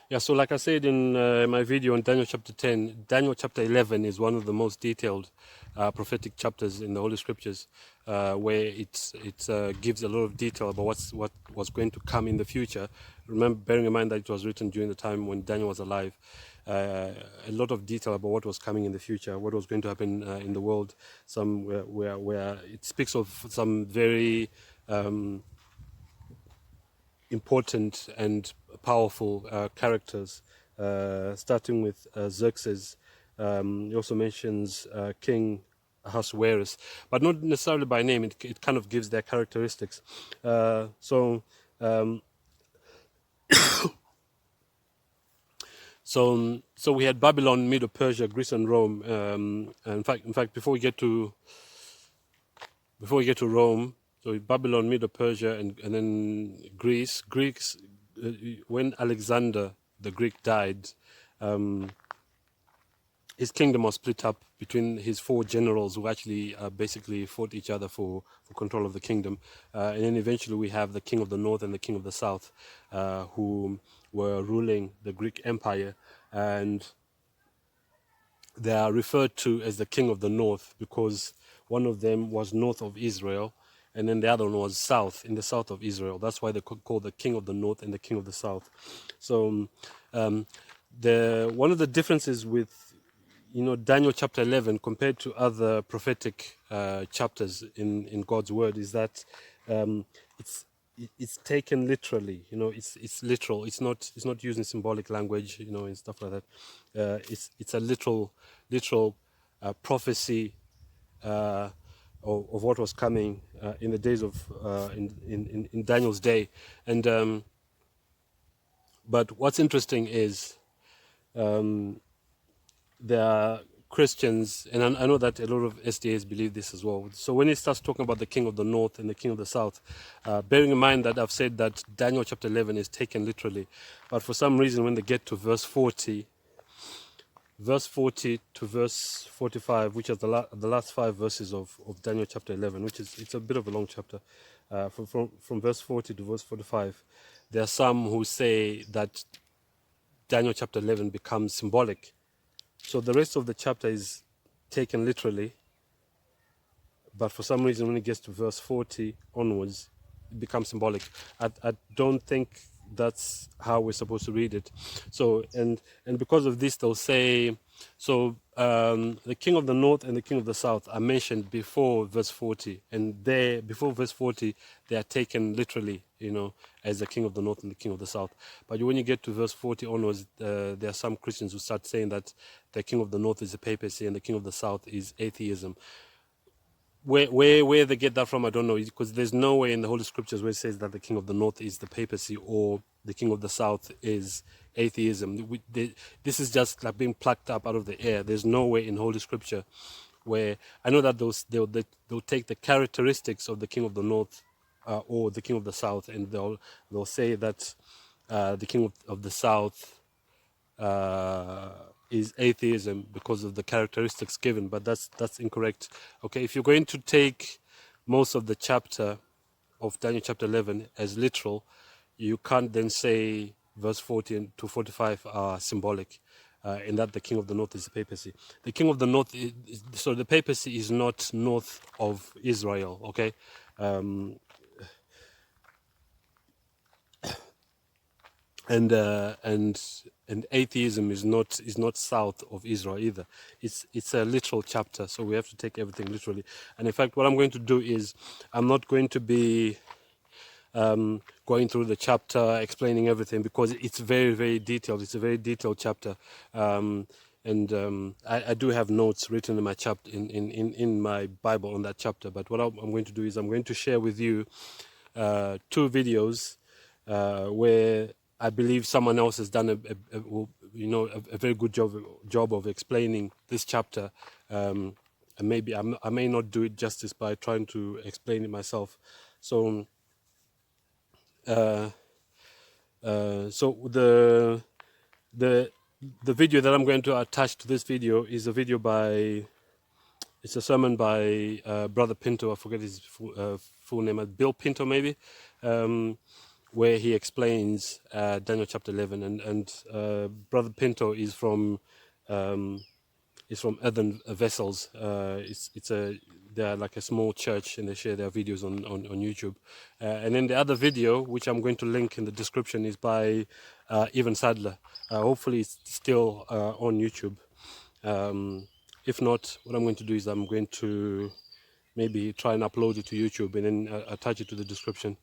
Yeah, so like I said in my video on Daniel chapter 10, Daniel chapter 11 is one of the most detailed prophetic chapters in the Holy Scriptures, where it gives a lot of detail about what was going to come in the future. Remember, bearing in mind that it was written during the time when Daniel was alive, a lot of detail about what was coming in the future, what was going to happen in the world. Some where it speaks of some very important and powerful characters, starting with Xerxes. He also mentions King Ahasuerus, but not necessarily by name. It kind of gives their characteristics. So so we had Babylon, Medo Persia, Greece, and Rome. In fact, before we get to Rome, so Babylon, Medo Persia, and then Greece. Greeks, when Alexander the Greek died, his kingdom was split up between his four generals who actually basically fought each other for control of the kingdom. And then eventually we have the king of the north and the king of the south, who were ruling the Greek Empire. And they are referred to as the king of the north because one of them was north of Israel, and then the other one was south, in the south of Israel. That's why they call the king of the north and the king of the south. So the one of the differences with Daniel chapter 11 compared to other prophetic chapters in God's word is that it's it's taken literally. It's literal. It's not using symbolic language, and stuff like that. It's a literal prophecy of what was coming in the days of in Daniel's day. And but what's interesting is there are Christians, and I know that a lot of SDAs believe this as well. So when he starts talking about the king of the north and the king of the south, bearing in mind that I've said that Daniel chapter 11 is taken literally, but for some reason when they get to verse 40 to verse 45, which is the last five verses of Daniel chapter 11, it's a bit of a long chapter, from verse 40 to verse 45, there are some who say that Daniel chapter 11 becomes symbolic. So the rest of the chapter is taken literally, but for some reason when it gets to verse 40 onwards, it becomes symbolic. I don't think that's how we're supposed to read it. So and because of this, they'll say, so the king of the north and the king of the south are mentioned before verse 40, and there before verse 40 they are taken literally, as the king of the north and the king of the south. But when you get to verse 40 onwards, there are some Christians who start saying that the king of the north is the papacy and the king of the south is atheism. Where they get that from, I don't know, because there's no way in the Holy Scriptures where it says that the king of the north is the papacy or the king of the south is atheism. This is just like being plucked up out of the air. There's no way in Holy Scripture where I know that they'll take the characteristics of the king of the north or the king of the south, and they'll say that the king of the south is atheism because of the characteristics given, but that's incorrect. Okay, if you're going to take most of the chapter of Daniel chapter 11 as literal, you can't then say verse 40 to 45 are symbolic, in that the king of the north is the papacy. The king of the north so the papacy is not north of Israel. Okay, and atheism is not south of Israel either. It's a literal chapter, so we have to take everything literally. And in fact, what I'm going to do is I'm not going to be going through the chapter explaining everything because it's very, very detailed. It's a very detailed chapter, and I do have notes written in my chapter in my Bible on that chapter. But what I'm going to do is I'm going to share with you two videos where I believe someone else has done a very good job of explaining this chapter, and maybe I may not do it justice by trying to explain it myself. So so the video that I'm going to attach to this video is a video it's a sermon by Brother Pinto. I forget his full name, Bill Pinto maybe. where he explains Daniel chapter 11, and Brother Pinto is from Earthen Vessels. They're like a small church, and they share their videos on YouTube. And then the other video, which I'm going to link in the description, is by Even Sadler. Hopefully it's still on YouTube. If not, what I'm going to do is I'm going to maybe try and upload it to YouTube and then attach it to the description,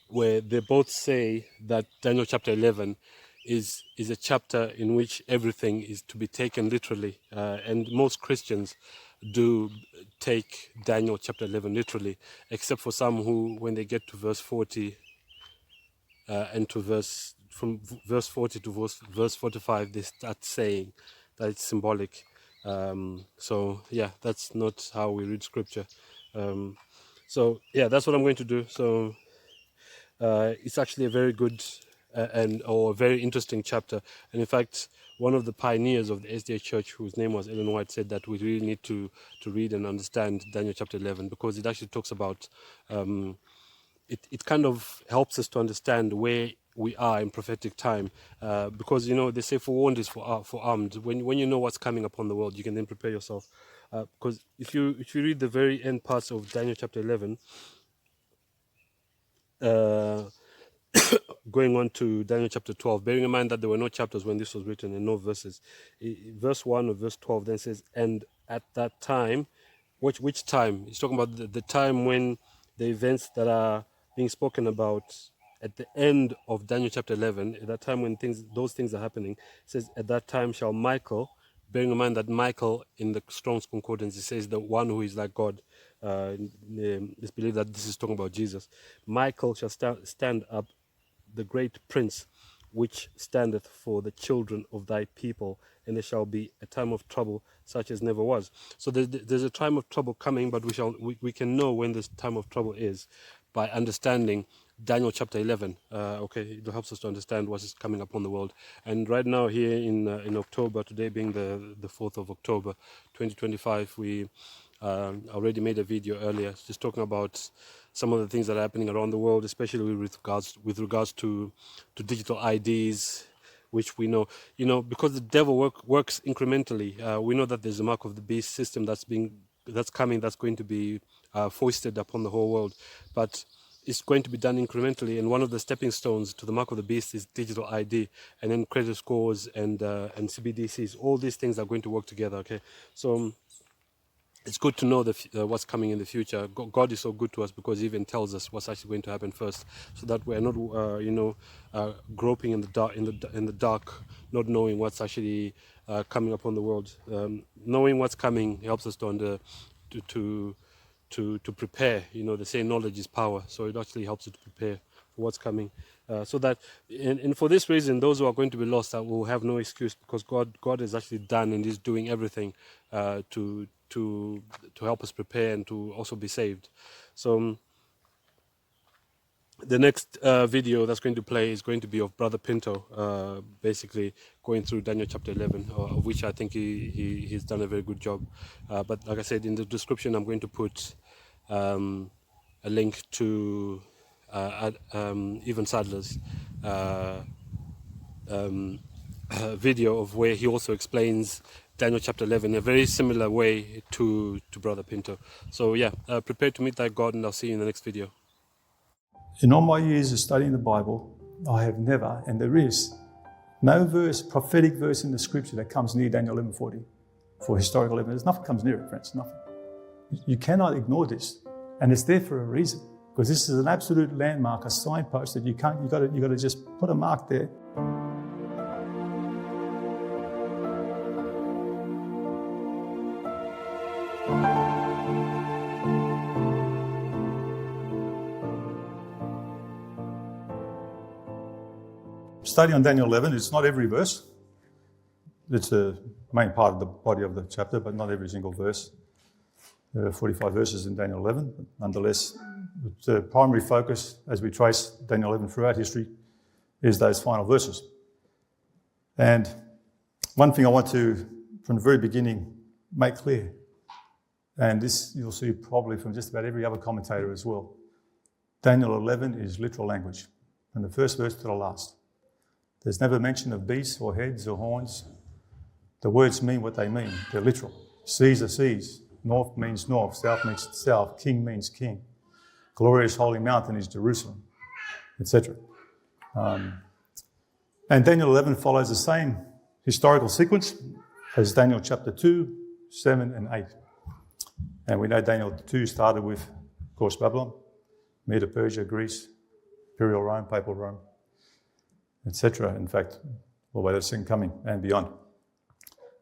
where they both say that Daniel chapter 11 is a chapter in which everything is to be taken literally, and most Christians do take Daniel chapter 11 literally, except for some who, when they get to verse 40 and to from verse 40 to verse 45, they start saying that it's symbolic. So yeah, that's not how we read scripture. So yeah, that's what I'm going to do. So it's actually a very good or a very interesting chapter. And in fact, one of the pioneers of the SDA Church, whose name was Ellen White, said that we really need to read and understand Daniel chapter 11, because it actually talks about, it kind of helps us to understand where we are in prophetic time, because, you know, they say forewarned is for armed. When you know what's coming upon the world, you can then prepare yourself. Because if you read the very end parts of Daniel chapter 11, going on to Daniel chapter 12, bearing in mind that there were no chapters when this was written and no verses. Verse 1 of verse 12 then says, and at that time, which time? He's talking about the time when the events that are being spoken about at the end of Daniel chapter 11, at that time when those things are happening, it says, at that time shall Michael, bearing in mind that Michael in the Strong's Concordance, it says the one who is like God. It's believed that this is talking about Jesus. Michael shall stand up, the great prince, which standeth for the children of thy people, and there shall be a time of trouble such as never was. So there's a time of trouble coming, but we can know when this time of trouble is by understanding Daniel chapter 11. Okay, it helps us to understand what is coming upon the world. And right now here in October, today being the 4th of October 2025, we already made a video earlier just talking about some of the things that are happening around the world, especially with regards to digital IDs, which we know, because the devil works incrementally. We know that there's a mark of the beast system that's coming, that's going to be foisted upon the whole world, but it's going to be done incrementally, and one of the stepping stones to the mark of the beast is digital ID, and then credit scores and CBDCs. All these things are going to work together. Okay, so it's good to know what's coming in the future. God is so good to us because He even tells us what's actually going to happen first, so that we're not, groping in the dark, not knowing what's actually coming upon the world. Knowing what's coming helps us to prepare. They say knowledge is power, so it actually helps you to prepare for what's coming. So that, and for this reason, those who are going to be lost will have no excuse, because God has actually done and is doing everything to help us prepare and to also be saved. So the next video that's going to play is going to be of Brother Pinto, basically going through Daniel chapter 11, of which I think he's done a very good job. But like I said, in the description, I'm going to put a link to Even Sadler's video of where he also explains Daniel chapter 11 in a very similar way to Brother Pinto. So yeah, prepare to meet that God, and I'll see you in the next video. In all my years of studying the Bible, I have never, and there is no prophetic verse in the scripture that comes near Daniel 11:40 for historical evidence. Nothing comes near it, friends, nothing. You cannot ignore this, and it's there for a reason, because this is an absolute landmark, a signpost that you've got to just put a mark there. Study on Daniel 11, it's not every verse. It's the main part of the body of the chapter, but not every single verse. There are 45 verses in Daniel 11, but nonetheless, the primary focus as we trace Daniel 11 throughout history is those final verses. And one thing I want to, from the very beginning, make clear, and this you'll see probably from just about every other commentator as well, Daniel 11 is literal language, from the first verse to the last. There's never mention of beasts or heads or horns. The words mean what they mean. They're literal. Seas are seas. North means north. South means south. King means king. Glorious holy mountain is Jerusalem, etc. And Daniel 11 follows the same historical sequence as Daniel chapter 2, 7 and 8. And we know Daniel 2 started with, of course, Babylon, Medo Persia, Greece, Imperial Rome, Papal Rome, etc. In fact, all the way to the second coming and beyond.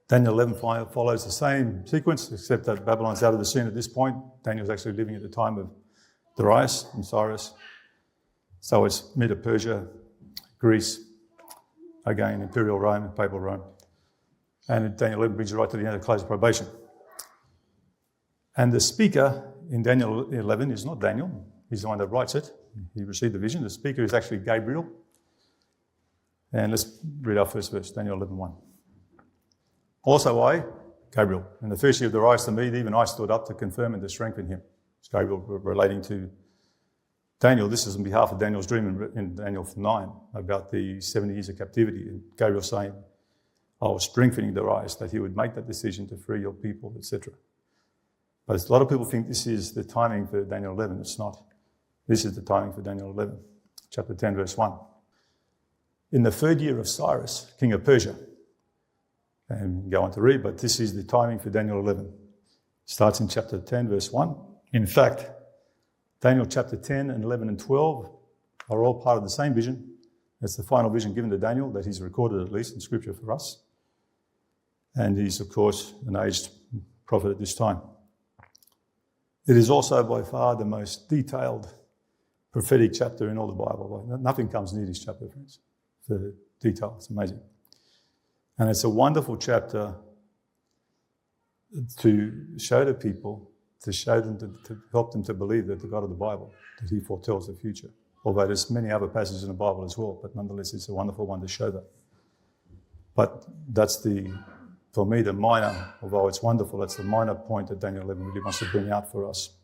Daniel 11 follows the same sequence, except that Babylon's out of the scene at this point. Daniel's actually living at the time of Darius and Cyrus. So it's Medo Persia, Greece, again, Imperial Rome, Papal Rome. And Daniel 11 brings you right to the end of the close of probation. And the speaker in Daniel 11 is not Daniel. He's the one that writes it. He received the vision. The speaker is actually Gabriel. And let's read our first verse, Daniel 11:1. Also I, Gabriel, in the first year of Darius the Mede, even I stood up to confirm and to strengthen him. It's Gabriel relating to Daniel. This is on behalf of Daniel's dream in Daniel 9 about the 70 years of captivity. And Gabriel saying, I was strengthening Darius that he would make that decision to free your people, etc. But a lot of people think this is the timing for Daniel 11. It's not. This is the timing for Daniel 11, chapter 10, verse 1. In the third year of Cyrus, king of Persia, and go on to read, but this is the timing for Daniel 11. Starts in chapter 10, verse 1. In fact, Daniel chapter 10 and 11 and 12 are all part of the same vision. It's the final vision given to Daniel that he's recorded, at least in scripture for us. And he's, of course, an aged prophet at this time. It is also by far the most detailed prophetic chapter in all the Bible. Nothing comes near this chapter, friends. The detail, it's amazing. And it's a wonderful chapter to show to people, to show them, to help them to believe that the God of the Bible, that he foretells the future. Although there's many other passages in the Bible as well, but nonetheless it's a wonderful one to show that. But that's for me, the minor, although it's wonderful, that's the minor point that Daniel 11 really wants to bring out for us.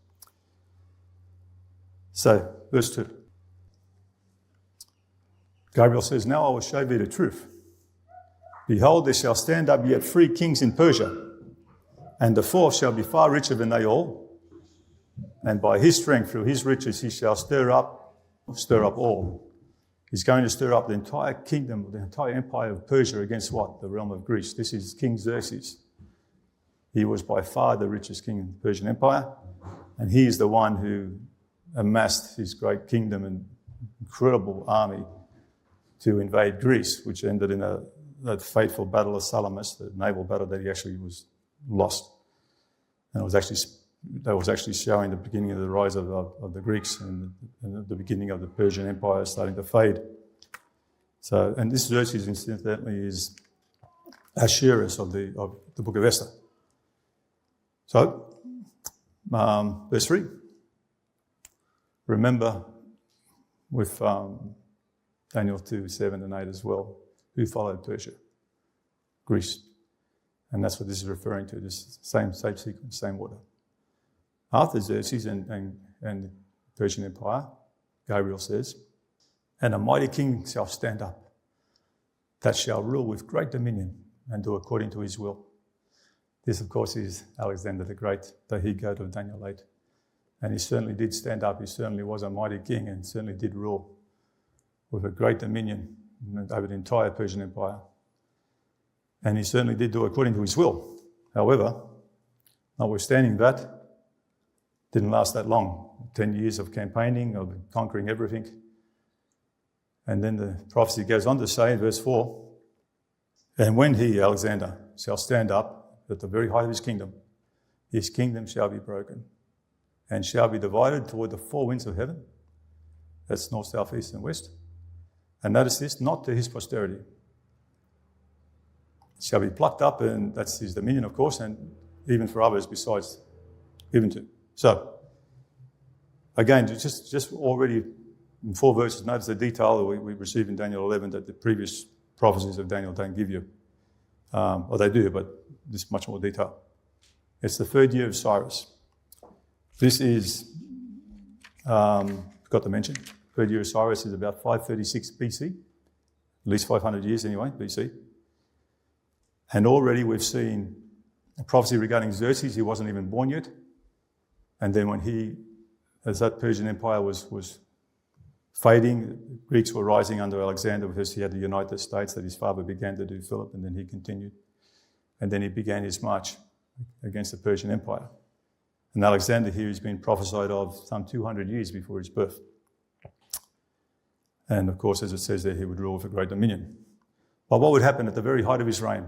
So, verse 2. Gabriel says, Now I will show thee the truth. Behold, there shall stand up yet 3 kings in Persia, and the fourth shall be far richer than they all. And by his strength, through his riches, he shall stir up all. He's going to stir up the entire kingdom, the entire empire of Persia against what? The realm of Greece. This is King Xerxes. He was by far the richest king in the Persian Empire, and he is the one who amassed his great kingdom and incredible army to invade Greece, which ended in that fateful battle of Salamis, the naval battle that he actually was lost. And that was actually showing the beginning of the rise of the Greeks and the beginning of the Persian Empire starting to fade. So, and this Xerxes, incidentally, is Ahasuerus of the book of Esther. So, verse 3. Remember with Daniel 2, 7 and 8 as well, who followed Persia? Greece. And that's what this is referring to, this same sequence, same order. After Xerxes and the Persian Empire, Gabriel says, And a mighty king shall stand up, that shall rule with great dominion and do according to his will. This, of course, is Alexander the Great, the he-goat of Daniel 8. And he certainly did stand up. He certainly was a mighty king and certainly did rule with a great dominion over the entire Persian Empire. And he certainly did do according to his will. However, notwithstanding that, didn't last that long. 10 years of campaigning, of conquering everything. And then the prophecy goes on to say in verse 4, And when he, Alexander, shall stand up at the very height of his kingdom shall be broken, and shall be divided toward the 4 winds of heaven. That's north, south, east, and west. And notice this, not to his posterity. Shall be plucked up, and that's his dominion, of course, and even for others besides, even to. So, again, just already in 4 verses, notice the detail that we receive in Daniel 11 that the previous prophecies of Daniel don't give you. Or they do, but this much more detail. It's the 3rd year of Cyrus. This is forgot to mention. Third year of Cyrus is about 536 BC, at least 500 years anyway, BC. And already we've seen a prophecy regarding Xerxes. He wasn't even born yet. And then as that Persian Empire was fading, the Greeks were rising under Alexander because he had to unite the states that his father began to do, Philip, and then he continued. And then he began his march against the Persian Empire. And Alexander here has been prophesied of some 200 years before his birth. And of course, as it says there, he would rule with a great dominion. But what would happen at the very height of his reign?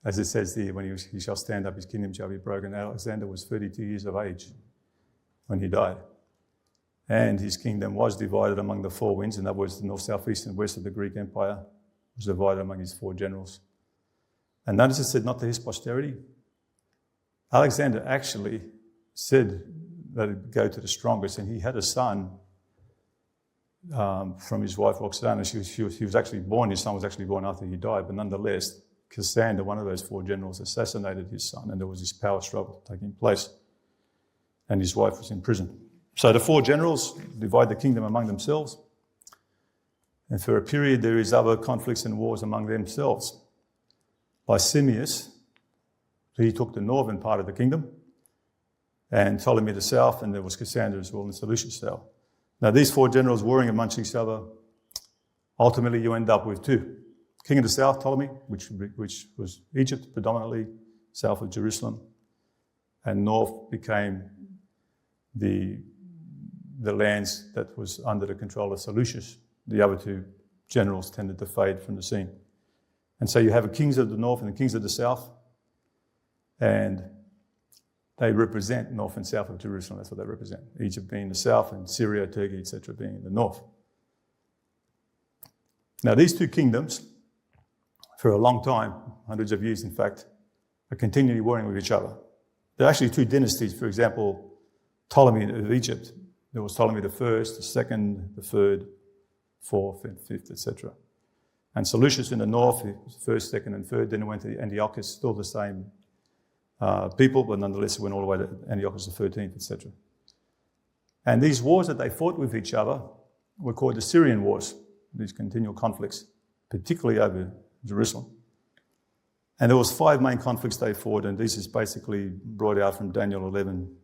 As it says here, when he shall stand up, his kingdom shall be broken. Alexander was 32 years of age when he died. And his kingdom was divided among the four winds, and that was the north, south, east, and west of the Greek Empire. It was divided among his four generals. And notice it said not to his posterity. Alexander actually said that it would go to the strongest, and he had a son from his wife Roxana. He was actually born, his son was actually born after he died, but nonetheless, Cassander, one of those four generals, assassinated his son, and there was this power struggle taking place, and his wife was in prison. So the four generals divide the kingdom among themselves, and for a period there is other conflicts and wars among themselves. Lysimachus, he took the northern part of the kingdom, and Ptolemy the south, and there was Cassander as well, and Seleucus south. Now these four generals warring amongst each other, ultimately you end up with two. King of the south, Ptolemy, which was Egypt predominantly, south of Jerusalem, and north became the lands that was under the control of Seleucus. The other two generals tended to fade from the scene. And so you have the kings of the north and the kings of the south, and they represent north and south of Jerusalem. That's what they represent. Egypt being the south and Syria, Turkey, etc. being in the north. Now these two kingdoms, for a long time, hundreds of years in fact, are continually warring with each other. There are actually two dynasties. For example, Ptolemy of Egypt. There was Ptolemy the first, the second, the third, fourth, and fifth, etc. And Seleucus in the north, first, second, and third. Then it went to Antiochus, still the same people, but nonetheless it went all the way to Antiochus the 13th, etc. And these wars that they fought with each other were called the Syrian Wars, these continual conflicts, particularly over Jerusalem. And there was 5 main conflicts they fought, and this is basically brought out from Daniel 11,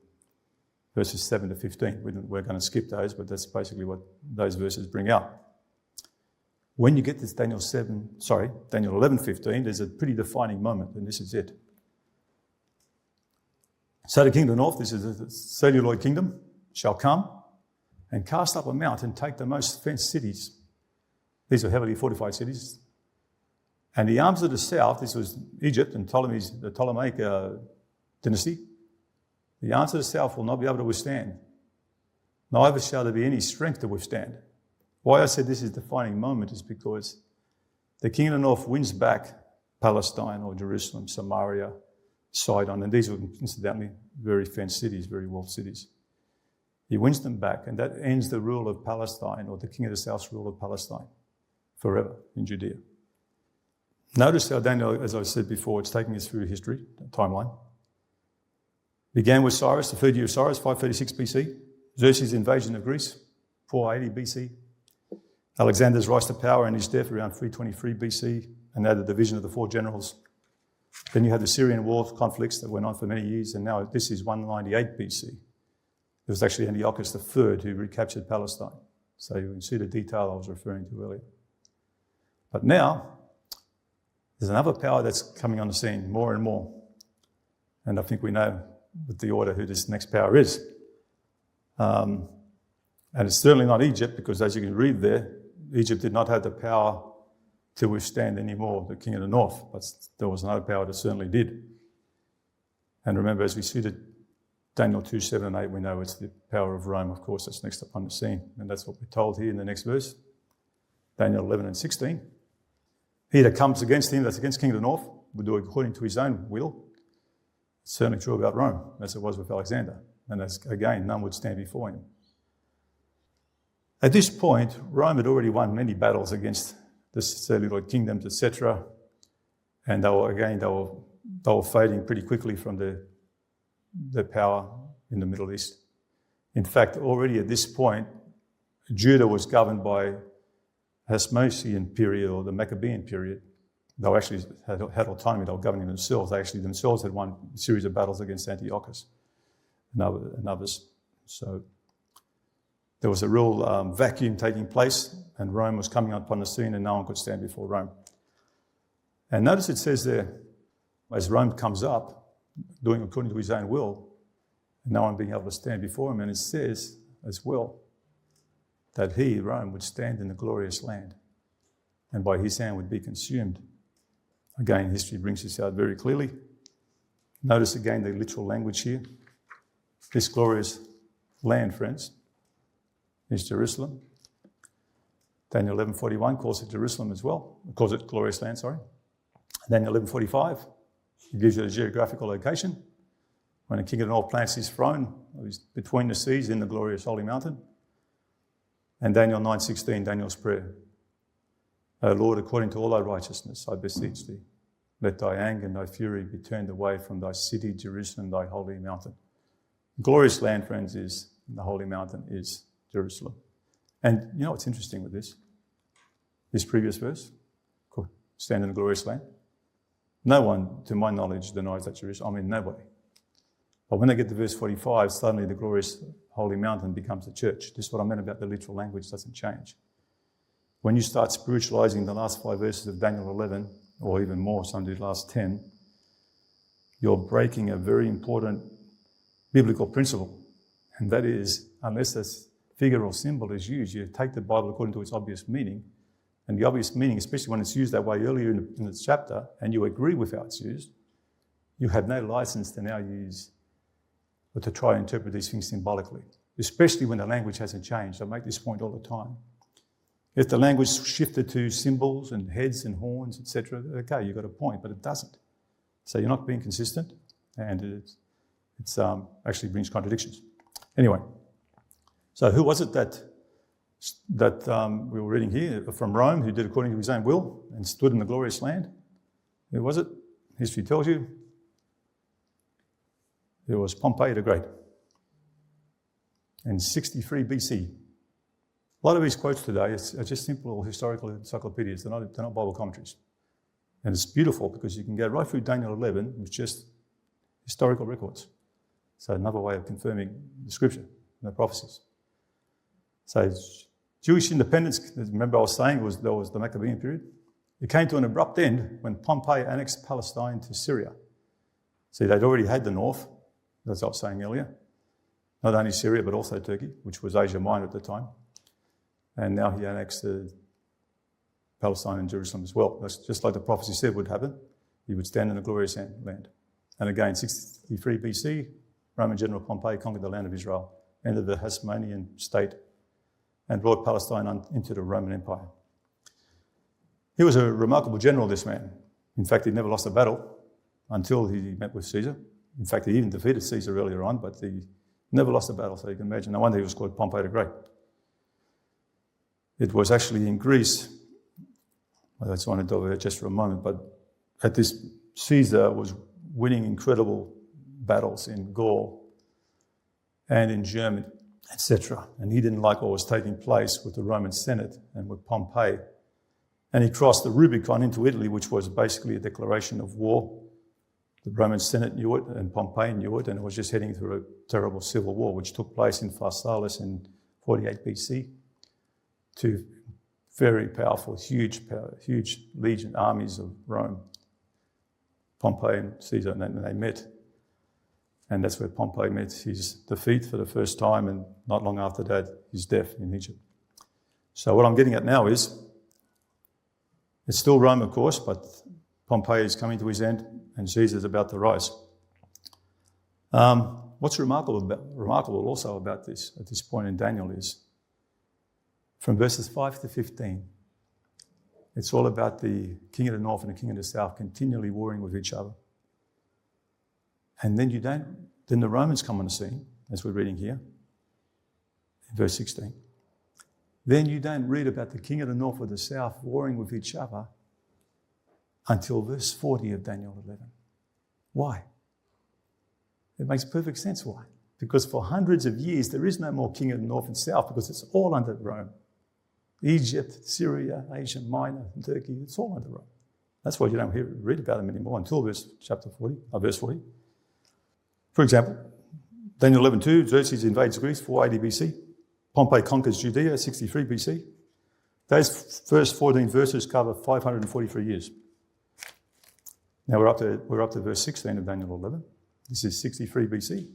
verses 7 to 15. We're going to skip those, but that's basically what those verses bring out. When you get to Daniel 11:15, there's a pretty defining moment, and this is it. So the king of the north, this is the celluloid kingdom, shall come and cast up a mount and take the most fenced cities. These are heavily fortified cities. And the arms of the south, this was Egypt and the Ptolemaic dynasty, the arms of the south will not be able to withstand. Neither shall there be any strength to withstand. Why I said this is a defining moment is because the king of the north wins back Palestine or Jerusalem, Samaria, Sidon, and these were incidentally very fenced cities, very walled cities. He wins them back, and that ends the rule of Palestine, or the king of the south's rule of Palestine, forever in Judea. Notice how Daniel, as I said before, it's taking us through history, timeline. Began with Cyrus, the third year of Cyrus, 536 BC. Xerxes' invasion of Greece, 480 BC. Alexander's rise to power and his death around 323 BC, and now the division of the four generals. Then you had the Syrian war conflicts that went on for many years, and now this is 198 BC. It was actually Antiochus III who recaptured Palestine. So you can see the detail I was referring to earlier. But now, there's another power that's coming on the scene more and more. And I think we know with the order who this next power is. And it's certainly not Egypt, because as you can read there, Egypt did not have the power to withstand anymore the king of the north, but there was another power that certainly did. And remember, as we see that Daniel 2, 7 and 8, we know it's the power of Rome, of course, that's next upon the scene. And that's what we're told here in the next verse, Daniel 11 and 16. He that comes against him, that's against king of the north, will do according to his own will. It's certainly true about Rome, as it was with Alexander. And as, again, none would stand before him. At this point, Rome had already won many battles against the celluloid kingdoms, etc. And they were fading pretty quickly from their power in the Middle East. In fact, already at this point, Judah was governed by Hasmonean period or the Maccabean period. They actually had autonomy, they were governing themselves. They actually themselves had won a series of battles against Antiochus and others. So there was a real vacuum taking place, and Rome was coming upon the scene and no one could stand before Rome. And notice it says there, as Rome comes up, doing according to his own will, and no one being able to stand before him, and it says as well that he, Rome, would stand in the glorious land and by his hand would be consumed. Again, history brings this out very clearly. Notice again the literal language here. This glorious land, friends, is Jerusalem. Daniel 11:41 calls it Jerusalem as well. It calls it glorious land, sorry. Daniel 11:45, it gives you a geographical location. When the king of the north plants his throne, he's between the seas in the glorious holy mountain. And Daniel 9:16, Daniel's prayer. O Lord, according to all thy righteousness, I beseech thee, let thy anger and thy fury be turned away from thy city, Jerusalem, thy holy mountain. Glorious land, friends, is the holy mountain is Jerusalem. And you know what's interesting with this? This previous verse, stand in the glorious land. No one, to my knowledge, denies that Jerusalem. I mean, nobody. But when they get to verse 45, suddenly the glorious holy mountain becomes the church. This is what I meant about the literal language doesn't change. When you start spiritualizing the last 5 verses of Daniel 11, or even more, some do the last 10, you're breaking a very important biblical principle. And that is, unless a figure or symbol is used, you take the Bible according to its obvious meaning. And the obvious meaning, especially when it's used that way earlier in the chapter, and you agree with how it's used, you have no license to now use or to try and interpret these things symbolically, especially when the language hasn't changed. I make this point all the time. If the language shifted to symbols and heads and horns, etc., okay, you've got a point, but it doesn't. So you're not being consistent, and it actually brings contradictions. Anyway, so who was it that we were reading here from Rome, who did according to his own will and stood in the glorious land? Who was it? History tells you. It was Pompey the Great in 63 BC. A lot of these quotes today are just simple historical encyclopedias. They're not Bible commentaries. And it's beautiful because you can go right through Daniel 11 with just historical records. So another way of confirming the scripture and the prophecies. So Jewish independence, remember I was saying, there was the Maccabean period. It came to an abrupt end when Pompey annexed Palestine to Syria. See, they'd already had the north, as I was saying earlier. Not only Syria, but also Turkey, which was Asia Minor at the time. And now he annexed Palestine and Jerusalem as well. That's just like the prophecy said would happen. He would stand in the glorious land. And again, 63 BC, Roman General Pompey conquered the land of Israel, entered the Hasmonean state, and brought Palestine into the Roman Empire. He was a remarkable general, this man. In fact, he never lost a battle until he met with Caesar. In fact, he even defeated Caesar earlier on, but he never lost a battle, so you can imagine. No wonder he was called Pompey the Great. It was actually in Greece, I just want to go over just for a moment, but at this, Caesar was winning incredible battles in Gaul and in Germany, etc. And he didn't like what was taking place with the Roman Senate and with Pompey. And he crossed the Rubicon into Italy, which was basically a declaration of war. The Roman Senate knew it, and Pompey knew it, and it was just heading through a terrible civil war, which took place in Pharsalis in 48 BC. Two very powerful, huge legion armies of Rome, Pompey and Caesar, and they met. And that's where Pompey met his defeat for the first time, and not long after that, his death in Egypt. So what I'm getting at now is, it's still Rome, of course, but Pompey is coming to his end, and Caesar's about to rise. What's remarkable also about this, at this point in Daniel, is from verses 5 to 15, it's all about the king of the north and the king of the south continually warring with each other. And then then the Romans come on the scene, as we're reading here, in verse 16. Then you don't read about the king of the north or the south warring with each other until verse 40 of Daniel 11. Why? It makes perfect sense why. Because for hundreds of years, there is no more king of the north and south because it's all under Rome. Egypt, Syria, Asia Minor, and Turkey, it's all under Rome. That's why you don't read about them anymore until verse 40. For example, Daniel 11:2, Xerxes invades Greece, 480 BC. Pompey conquers Judea, 63 BC. Those first 14 verses cover 543 years. Now we're up to verse 16 of Daniel 11. This is 63 BC.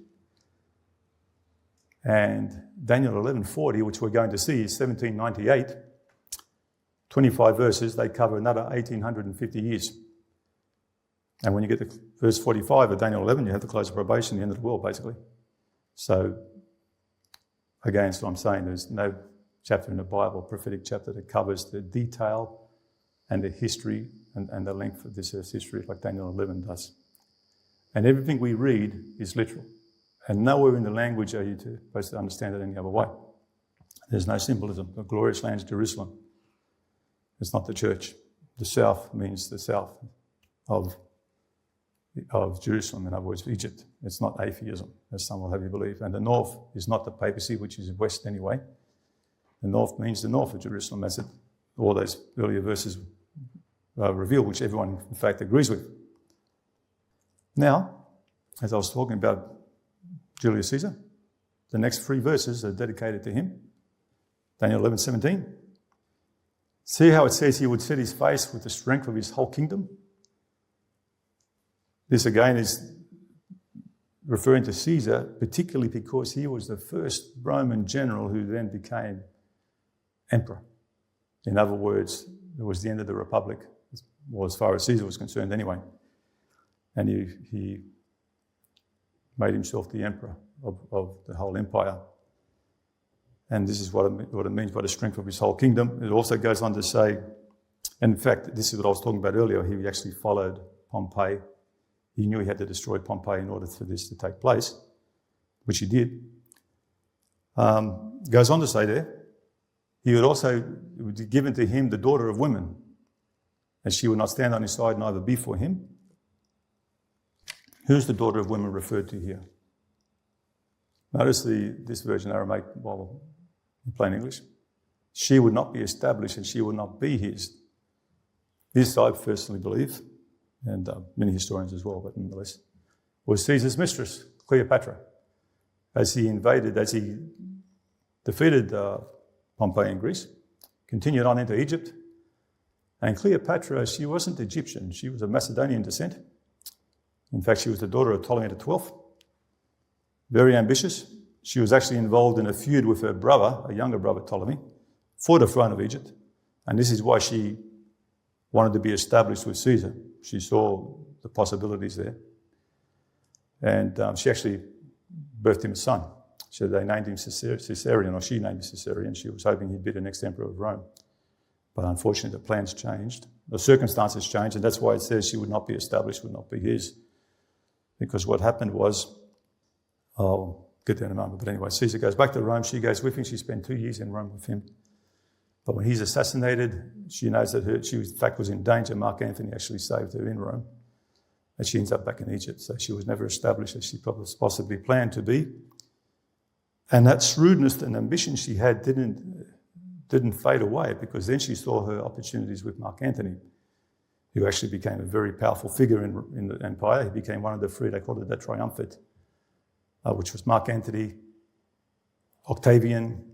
And Daniel 11:40, which we're going to see, is 1798. 25 verses, they cover another 1850 years. And when you get to verse 45 of Daniel 11, you have to close of probation, the end of the world, basically. So, again, so I'm saying there's no chapter in the Bible, prophetic chapter, that covers the detail and the history and the length of this earth's history like Daniel 11 does. And everything we read is literal. And nowhere in the language are you supposed to understand it any other way. There's no symbolism. The glorious land is Jerusalem. It's not the church. The south means the south of Jerusalem, in other words, Egypt. It's not atheism, as some will have you believe. And the north is not the papacy, which is west anyway. The north means the north of Jerusalem, as all those earlier verses reveal, which everyone, in fact, agrees with. Now, as I was talking about Julius Caesar, the next 3 verses are dedicated to him. Daniel 11:17. See how it says he would set his face with the strength of his whole kingdom? This again is referring to Caesar, particularly because he was the first Roman general who then became emperor. In other words, it was the end of the Republic, well, as far as Caesar was concerned anyway. And he made himself the emperor of the whole empire. And this is what it means by the strength of his whole kingdom. It also goes on to say, and in fact, this is what I was talking about earlier, he actually followed Pompey. He knew he had to destroy Pompey in order for this to take place, which he did. Goes on to say there, it would be given to him the daughter of women, and she would not stand on his side, neither be for him. Who's the daughter of women referred to here? Notice this version, Aramaic, well, in plain English. She would not be established and she would not be his. This I personally believe, and many historians as well, but nonetheless, was Caesar's mistress, Cleopatra. As he defeated Pompey in Greece, continued on into Egypt. And Cleopatra, she wasn't Egyptian, she was of Macedonian descent. In fact, she was the daughter of Ptolemy XII. Very ambitious. She was actually involved in a feud with her brother, a younger brother, Ptolemy, for the throne of Egypt. And this is why she wanted to be established with Caesar. She saw the possibilities there. And she actually birthed him a son. So they named him Caesarion, or she named him Caesarion. She was hoping he'd be the next emperor of Rome. But unfortunately, the plans changed. The circumstances changed, and that's why it says she would not be established, would not be his. Because what happened was, I'll get there in a moment, but anyway, Caesar goes back to Rome, she goes with him, she spent 2 years in Rome with him. But when he's assassinated, she knows that she in fact was in danger. Mark Antony actually saved her in Rome, and she ends up back in Egypt. So she was never established as she possibly planned to be. And that shrewdness and ambition she had didn't fade away, because then she saw her opportunities with Mark Antony, who actually became a very powerful figure in the empire. He became one of the 3, they called it the triumvirate, which was Mark Antony, Octavian,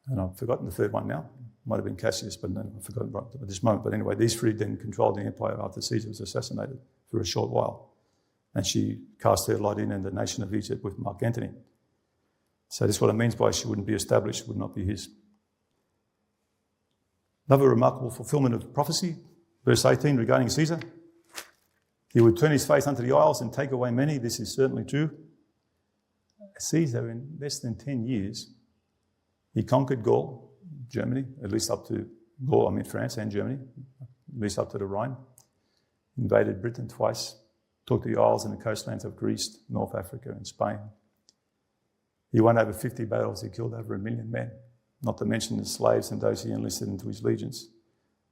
and I've forgotten the third one now. Might have been Cassius, but no, I've forgotten right at this moment. But anyway, these 3 then controlled the empire after Caesar was assassinated for a short while. And she cast her lot in the nation of Egypt with Mark Antony. So this is what it means by she wouldn't be established, would not be his. Another remarkable fulfillment of prophecy, verse 18 regarding Caesar. He would turn his face unto the isles and take away many. This is certainly true. Caesar, in less than 10 years, he conquered Gaul, Germany, at least up to Gaul, France and Germany, at least up to the Rhine. Invaded Britain twice, took the isles and the coastlands of Greece, North Africa and Spain. He won over 50 battles, he killed over 1 million men, not to mention the slaves and those he enlisted into his legions.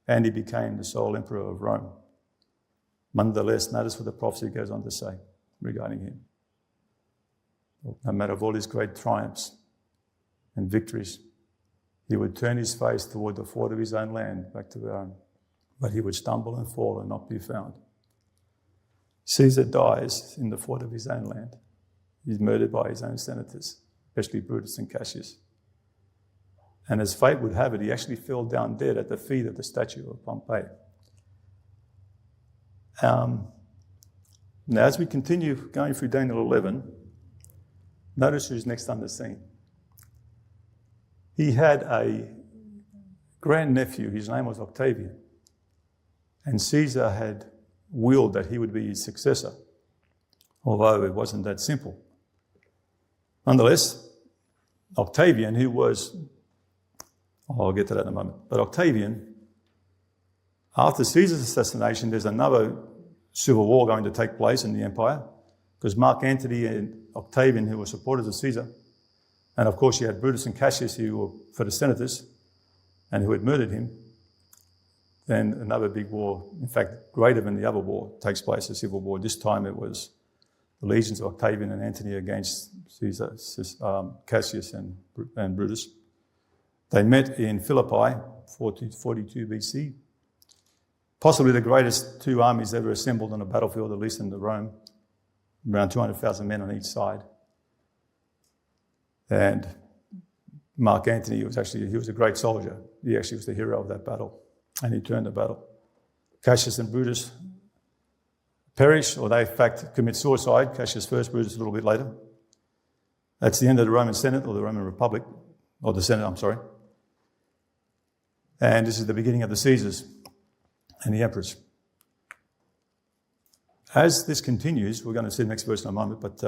And he became the sole emperor of Rome. Nonetheless, notice what the prophecy goes on to say regarding him. no matter of all his great triumphs and victories, he would turn his face toward the fort of his own land, back to Rome, but he would stumble and fall and not be found. Caesar dies in the fort of his own land. He's murdered by his own senators, especially Brutus and Cassius. And as fate would have it, he actually fell down dead at the feet of the statue of Pompey. Now, as we continue going through Daniel 11, notice who's next on the scene. He had a grandnephew, his name was Octavian, and Caesar had willed that he would be his successor, although it wasn't that simple. Nonetheless, Octavian, who was, I'll get to that in a moment, but Octavian, after Caesar's assassination, there's another civil war going to take place in the empire, because Mark Antony and Octavian, who were supporters of Caesar, and of course you had Brutus and Cassius, who were for the senators and who had murdered him. Then another big war, in fact greater than the other war, takes place, a civil war. This time it was the legions of Octavian and Antony against Caesar, Cassius and Brutus. They met in Philippi, 42 BC. Possibly the greatest two armies ever assembled on a battlefield, at least in Rome. Around 200,000 men on each side. And Mark Antony was a great soldier. He actually was the hero of that battle. And he turned the battle. Cassius and Brutus perish, or they in fact commit suicide. Cassius first, Brutus a little bit later. That's the end of the Roman Senate, or the Roman Republic, or the Senate, I'm sorry. And this is the beginning of the Caesars and the emperors. As this continues, we're going to see the next verse in a moment, but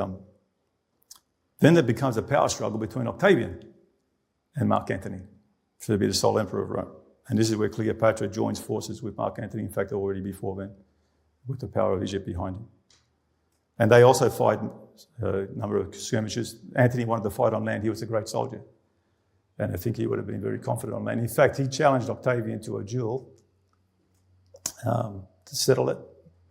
then there becomes a power struggle between Octavian and Mark Antony to be the sole emperor of Rome. And this is where Cleopatra joins forces with Mark Antony, in fact already before then, with the power of Egypt behind him. And they also fight a number of skirmishes. Antony wanted to fight on land. He was a great soldier. And I think he would have been very confident on land. In fact, he challenged Octavian to a duel to settle it,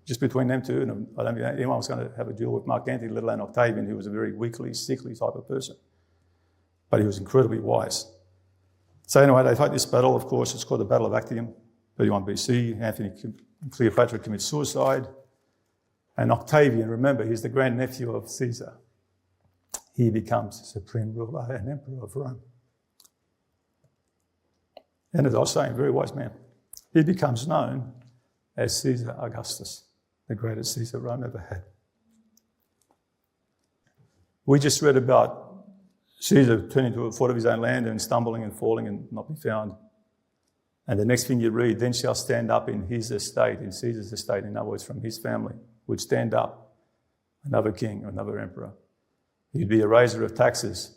just between them two. And I don't think anyone was going to have a duel with Mark Antony, let alone Octavian, who was a very weakly, sickly type of person. But he was incredibly wise. So anyway, they fight this battle, of course. It's called the Battle of Actium, 31 BC. Cleopatra commits suicide. And Octavian, remember, he's the grandnephew of Caesar. He becomes supreme ruler and emperor of Rome. And as I was saying, very wise man. He becomes known as Caesar Augustus, the greatest Caesar Rome ever had. We just read about Caesar turning to a fort of his own land and stumbling and falling and not be found. And the next thing you read, then shall stand up in his estate, in Caesar's estate, in other words, from his family, would stand up another king or another emperor. He'd be a raiser of taxes.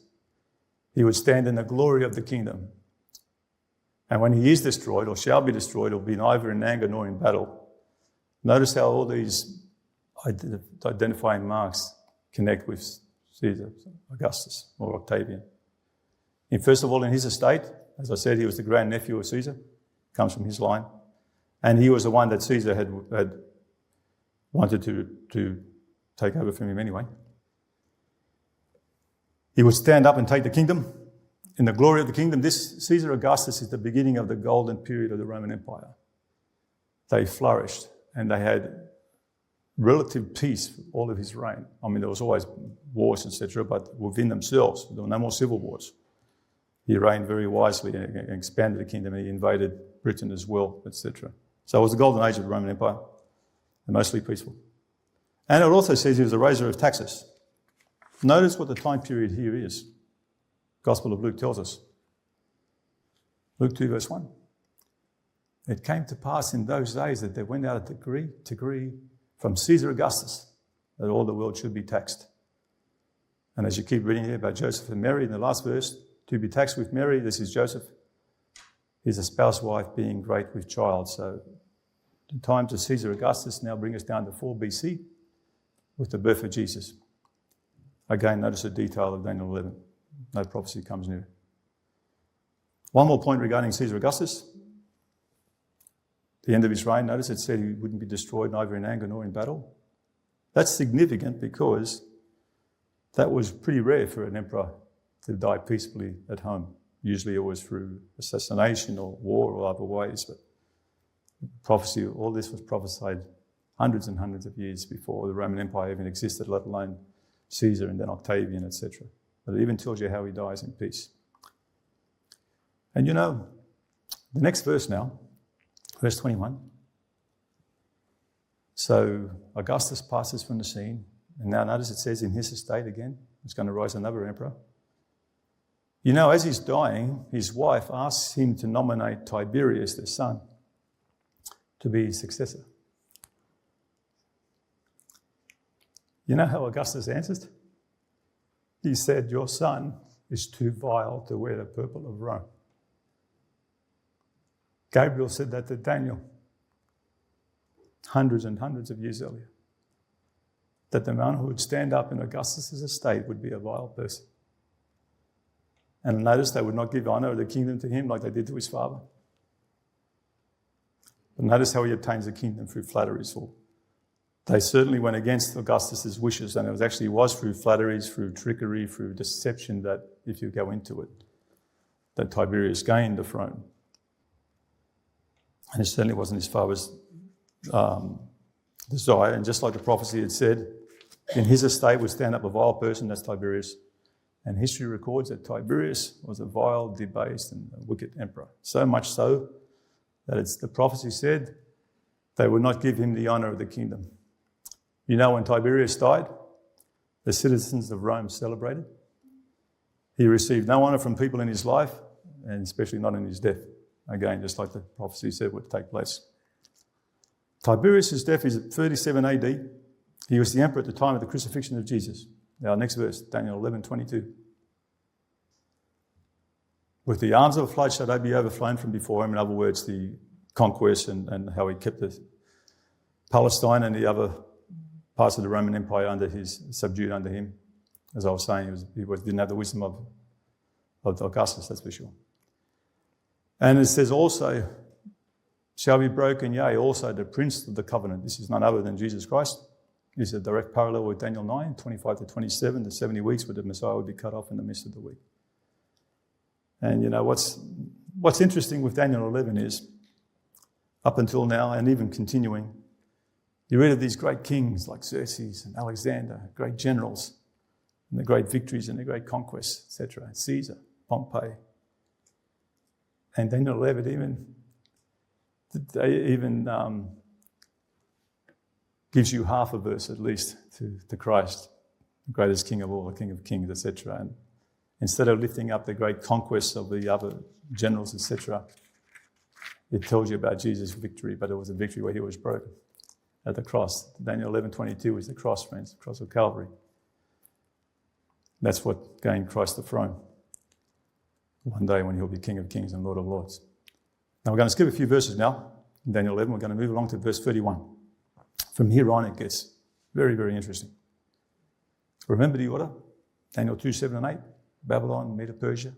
He would stand in the glory of the kingdom. And when he is destroyed, or shall be destroyed, it will be neither in anger nor in battle. Notice how all these identifying marks connect with Caesar, Augustus, or Octavian. First of all, in his estate, as I said, he was the grandnephew of Caesar, comes from his line. And he was the one that Caesar had wanted to take over from him anyway. He would stand up and take the kingdom. In the glory of the kingdom, this Caesar Augustus is the beginning of the golden period of the Roman Empire. They flourished and they had relative peace for all of his reign. I mean, there was always wars, etc., but within themselves, there were no more civil wars. He reigned very wisely and expanded the kingdom, and he invaded Britain as well, etc. So it was the golden age of the Roman Empire, and mostly peaceful. And it also says he was a raiser of taxes. Notice what the time period here is. Gospel of Luke tells us. Luke 2 verse 1. It came to pass in those days that there went out a decree from Caesar Augustus that all the world should be taxed. And as you keep reading here about Joseph and Mary in the last verse, to be taxed with Mary, this is Joseph, his espoused wife being great with child. So the times of Caesar Augustus now bring us down to 4 BC with the birth of Jesus. Again, notice the detail of Daniel 11. No prophecy comes near. One more point regarding Caesar Augustus. The end of his reign, notice it said he wouldn't be destroyed neither in anger nor in battle. That's significant because that was pretty rare for an emperor to die peacefully at home. Usually it was through assassination or war or other ways, but prophecy, all this was prophesied hundreds and hundreds of years before the Roman Empire even existed, let alone Caesar and then Octavian, etc. But it even tells you how he dies in peace. And the next verse now, verse 21. So Augustus passes from the scene, and now notice it says in his estate again, it's going to rise another emperor. As he's dying, his wife asks him to nominate Tiberius, their son, to be his successor. You know how Augustus answered? He said, "Your son is too vile to wear the purple of Rome." Gabriel said that to Daniel hundreds and hundreds of years earlier, that the man who would stand up in Augustus' estate would be a vile person. And notice they would not give honour of the kingdom to him like they did to his father. But notice how he obtains the kingdom through flatteries. For they certainly went against Augustus' wishes, and it was through flatteries, through trickery, through deception that, if you go into it, that Tiberius gained the throne. And it certainly wasn't his father's desire. And just like the prophecy had said, in his estate would stand up a vile person, that's Tiberius. And history records that Tiberius was a vile, debased, and a wicked emperor. So much so that the prophecy said they would not give him the honour of the kingdom. When Tiberius died, the citizens of Rome celebrated. He received no honour from people in his life, and especially not in his death. Again, just like the prophecy said would take place. Tiberius' death is at 37 AD. He was the emperor at the time of the crucifixion of Jesus. Now, next verse, Daniel 11:22. With the arms of a flood shall they be overflown from before him. In other words, the conquest and how he kept Palestine and the other parts of the Roman Empire subdued under him. As I was saying, he didn't have the wisdom of Augustus, that's for sure. And it says also, shall be broken, yea, also the prince of the covenant. This is none other than Jesus Christ. This is a direct parallel with Daniel 9, 25 to 27, the 70 weeks where the Messiah would be cut off in the midst of the week. And what's interesting with Daniel 11 is, up until now and even continuing, you read of these great kings like Xerxes and Alexander, great generals, and the great victories and the great conquests, etc. Caesar, Pompey. And Daniel 11 even gives you half a verse at least to Christ, the greatest king of all, the King of kings, etc. And instead of lifting up the great conquests of the other generals, etc., it tells you about Jesus' victory, but it was a victory where he was broken at the cross. Daniel 11:22 is the cross, friends, the cross of Calvary. That's what gained Christ the throne one day when he'll be King of kings and Lord of lords. Now we're going to skip a few verses now in Daniel 11. We're going to move along to verse 31. From here on it gets very, very interesting. Remember the order? Daniel 2, 7 and 8. Babylon, Medo-Persia,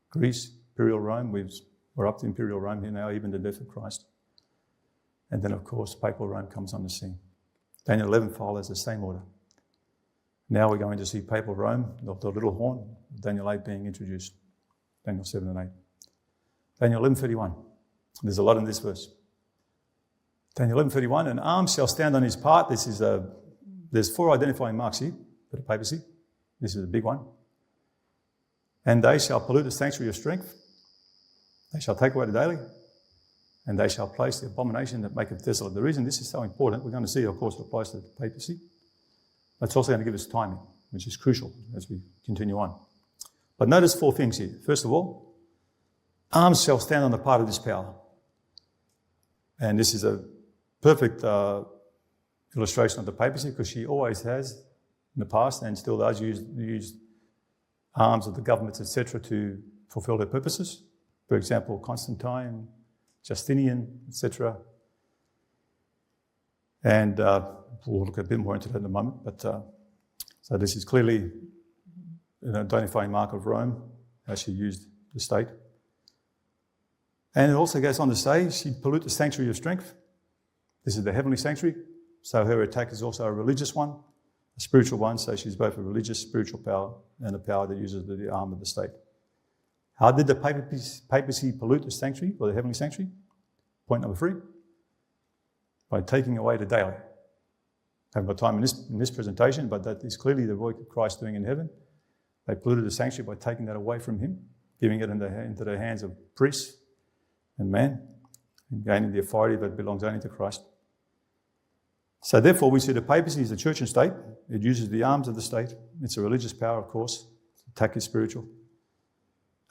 Greece, Imperial Rome. We're up to Imperial Rome here now, even the death of Christ. And then, of course, Papal Rome comes on the scene. Daniel 11 follows the same order. Now we're going to see Papal Rome, the little horn, Daniel 8 being introduced. Daniel 7 and 8. Daniel 11:31. There's a lot in this verse. Daniel 11:31. An arm shall stand on his part. There's 4 identifying marks here for the papacy. This is a big one. And they shall pollute the sanctuary of strength. They shall take away the daily. And they shall place the abomination that maketh desolate. The reason this is so important, we're going to see, of course, it applies to the papacy. But it's also going to give us timing, which is crucial as we continue on. But notice 4 things here. First of all, arms shall stand on the part of this power. And this is a perfect illustration of the papacy, because she always has in the past and still does use arms of the governments, etc., to fulfill their purposes. For example, Constantine, Justinian, etc. And we'll look a bit more into that in a moment. But so this is clearly an identifying mark of Rome, how she used the state. And it also goes on to say she'd pollute the sanctuary of strength. This is the heavenly sanctuary, so her attack is also a religious one, a spiritual one, so she's both a religious, spiritual power and a power that uses the arm of the state. How did the papacy pollute the sanctuary, or the heavenly sanctuary? Point number 3. By taking away the daily. I haven't got time in this presentation, but that is clearly the work of Christ doing in heaven. They polluted the sanctuary by taking that away from him, giving it into the hands of priests and man, and gaining the authority that belongs only to Christ. So therefore we see the papacy is the church and state. It uses the arms of the state. It's a religious power, of course. Attack is spiritual.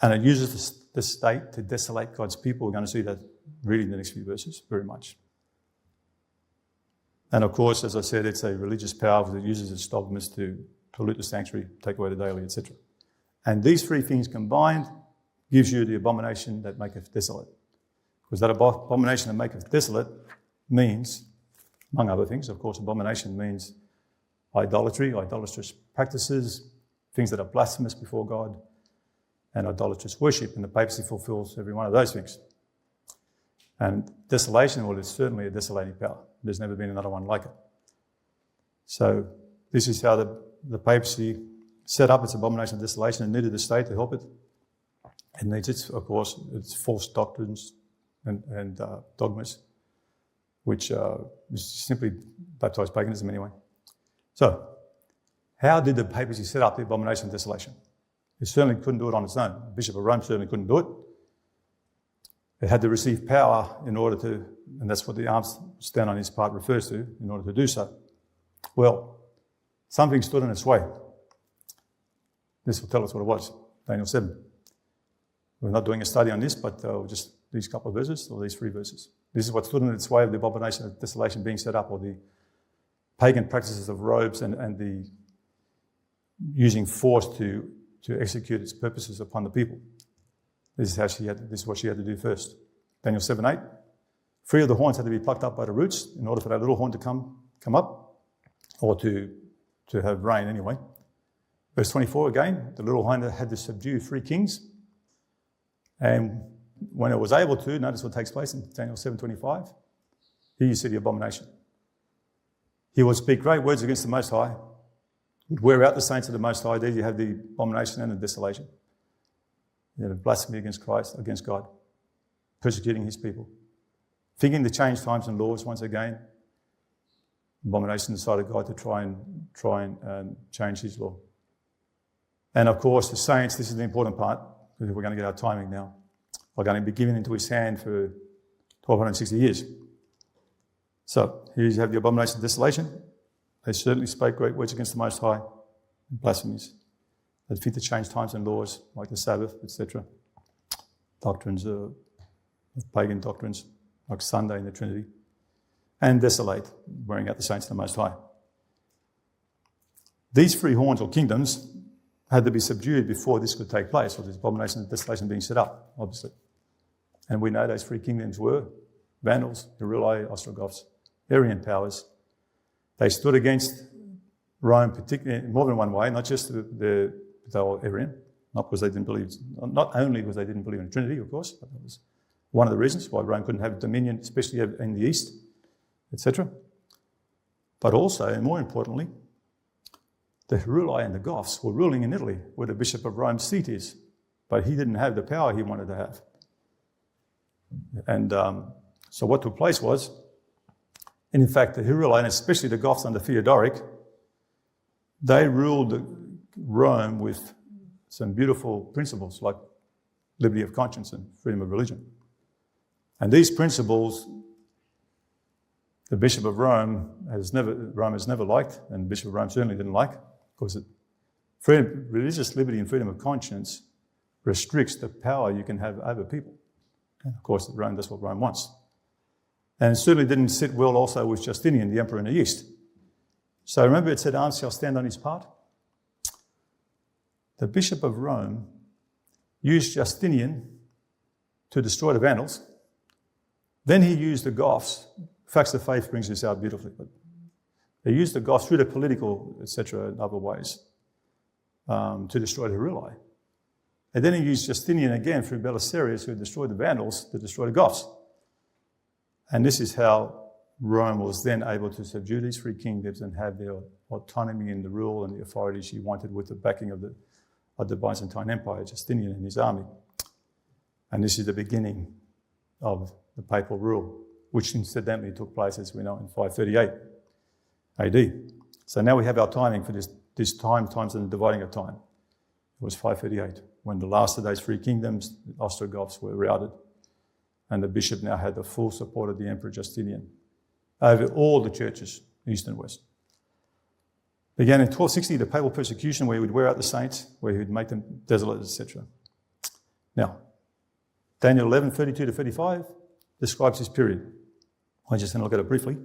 And it uses the state to desolate God's people. We're going to see that reading the next few verses very much. And of course, as I said, it's a religious power that uses its dogmas to pollute the sanctuary, take away the daily, etc. And these 3 things combined gives you the abomination that maketh desolate. Because that abomination that maketh desolate means, among other things, of course, abomination means idolatry, idolatrous practices, things that are blasphemous before God, and idolatrous worship. And the papacy fulfills every one of those things. And desolation, well, it's certainly a desolating power. There's never been another one like it. So this is how the papacy set up its abomination of desolation and needed the state to help it. It needs its, of course, its false doctrines and dogmas, which is simply baptized paganism anyway. So, how did the papacy set up the abomination of desolation? It certainly couldn't do it on its own. The Bishop of Rome certainly couldn't do it. It had to receive power in order to, and that's what the arms stand on his part refers to, in order to do so. Well, something stood in its way. This will tell us what it was, Daniel 7. We're not doing a study on this, but just these couple of verses, or these 3 verses. This is what stood in its way of the abomination of desolation being set up, or the pagan practices of robes and the using force to execute its purposes upon the people. This is what she had to do first. Daniel 7:8. 3 of the horns had to be plucked up by the roots in order for that little horn to come up, or to have rain anyway. Verse 24 again, the little horn had to subdue 3 kings. And when it was able to, notice what takes place in Daniel 7:25. Here you see the abomination. He will speak great words against the Most High, would wear out the saints of the Most High. There you have the abomination and the desolation. You have blasphemy against Christ, against God, persecuting his people. Thinking to change times and laws once again. Abomination in the sight of God to try and change his law. And of course, the saints, this is the important part, because we're going to get our timing now, are going to be given into his hand for 1260 years. So, here you have the abomination of desolation. They certainly spoke great words against the Most High, and blasphemies. They think to change times and laws, like the Sabbath, etc. Doctrines, pagan doctrines, like Sunday in the Trinity. And desolate, wearing out the saints of the Most High. These 3 horns or kingdoms had to be subdued before this could take place, or this abomination of desolation being set up, obviously. And we know those 3 kingdoms were Vandals, Heruli, Ostrogoths, Arian powers. They stood against Rome, particularly in more than one way, not just they were Arian, not only because they didn't believe in the Trinity, of course, but that was one of the reasons why Rome couldn't have dominion, especially in the East, etc. But also, and more importantly, the Heruli and the Goths were ruling in Italy, where the Bishop of Rome's seat is, but he didn't have the power he wanted to have. And so what took place was, and in fact, the Heruli, and especially the Goths under Theodoric, they ruled Rome with some beautiful principles like liberty of conscience and freedom of religion. And these principles, the Bishop of Rome has never liked, and the Bishop of Rome certainly didn't like, because religious liberty and freedom of conscience restricts the power you can have over people. And of course, that's what Rome wants. And it certainly didn't sit well also with Justinian, the emperor in the East. So remember it said, arms shall stand on his part? The Bishop of Rome used Justinian to destroy the Vandals. Then he used the Goths. Facts of Faith brings this out beautifully. But they used the Goths through the political, etc., and other ways to destroy the Heruli. And then he used Justinian again through Belisarius, who destroyed the Vandals, to destroy the Goths. And this is how Rome was then able to subdue these three kingdoms and have their autonomy in the rule and the authority she wanted with the backing of the Byzantine Empire, Justinian and his army. And this is the beginning of the papal rule, which incidentally took place, as we know, in 538 AD. So now we have our timing for this times and the dividing of time. It was 538, when the last of those three kingdoms, the Ostrogoths, were routed, and the bishop now had the full support of the Emperor Justinian over all the churches, east and west. Began in 1260, the papal persecution, where he would wear out the saints, where he would make them desolate, etc. Now, Daniel 11, 32 to 35 describes this period. I'm just going to look at it briefly.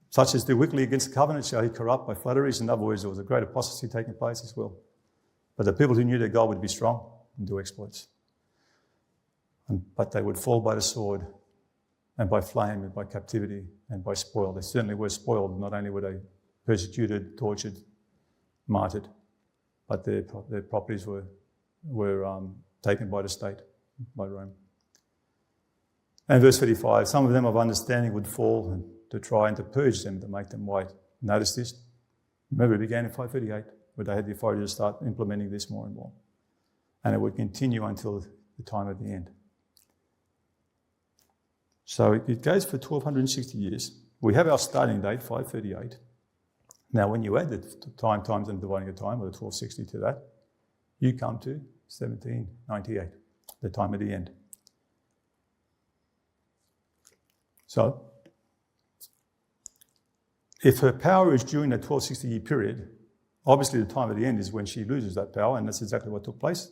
Such as do wickedly against the covenant shall he corrupt by flatteries. In other words, there was a great apostasy taking place as well. But the people who knew their God would be strong and do exploits. But they would fall by the sword and by flame and by captivity and by spoil. They certainly were spoiled. Not only were they persecuted, tortured, martyred, but their properties were taken by the state, by Rome. And verse 35, some of them of understanding would fall and to try and to purge them, to make them white. Notice this. Remember, it began in 538, where they had the authority to start implementing this more and more. And it would continue until the time of the end. So it goes for 1260 years. We have our starting date, 538. Now, when you add the times and dividing of time, or the 1260 to that, you come to 1798, the time of the end. So, if her power is during that 1260-year period, obviously the time of the end is when she loses that power, and that's exactly what took place.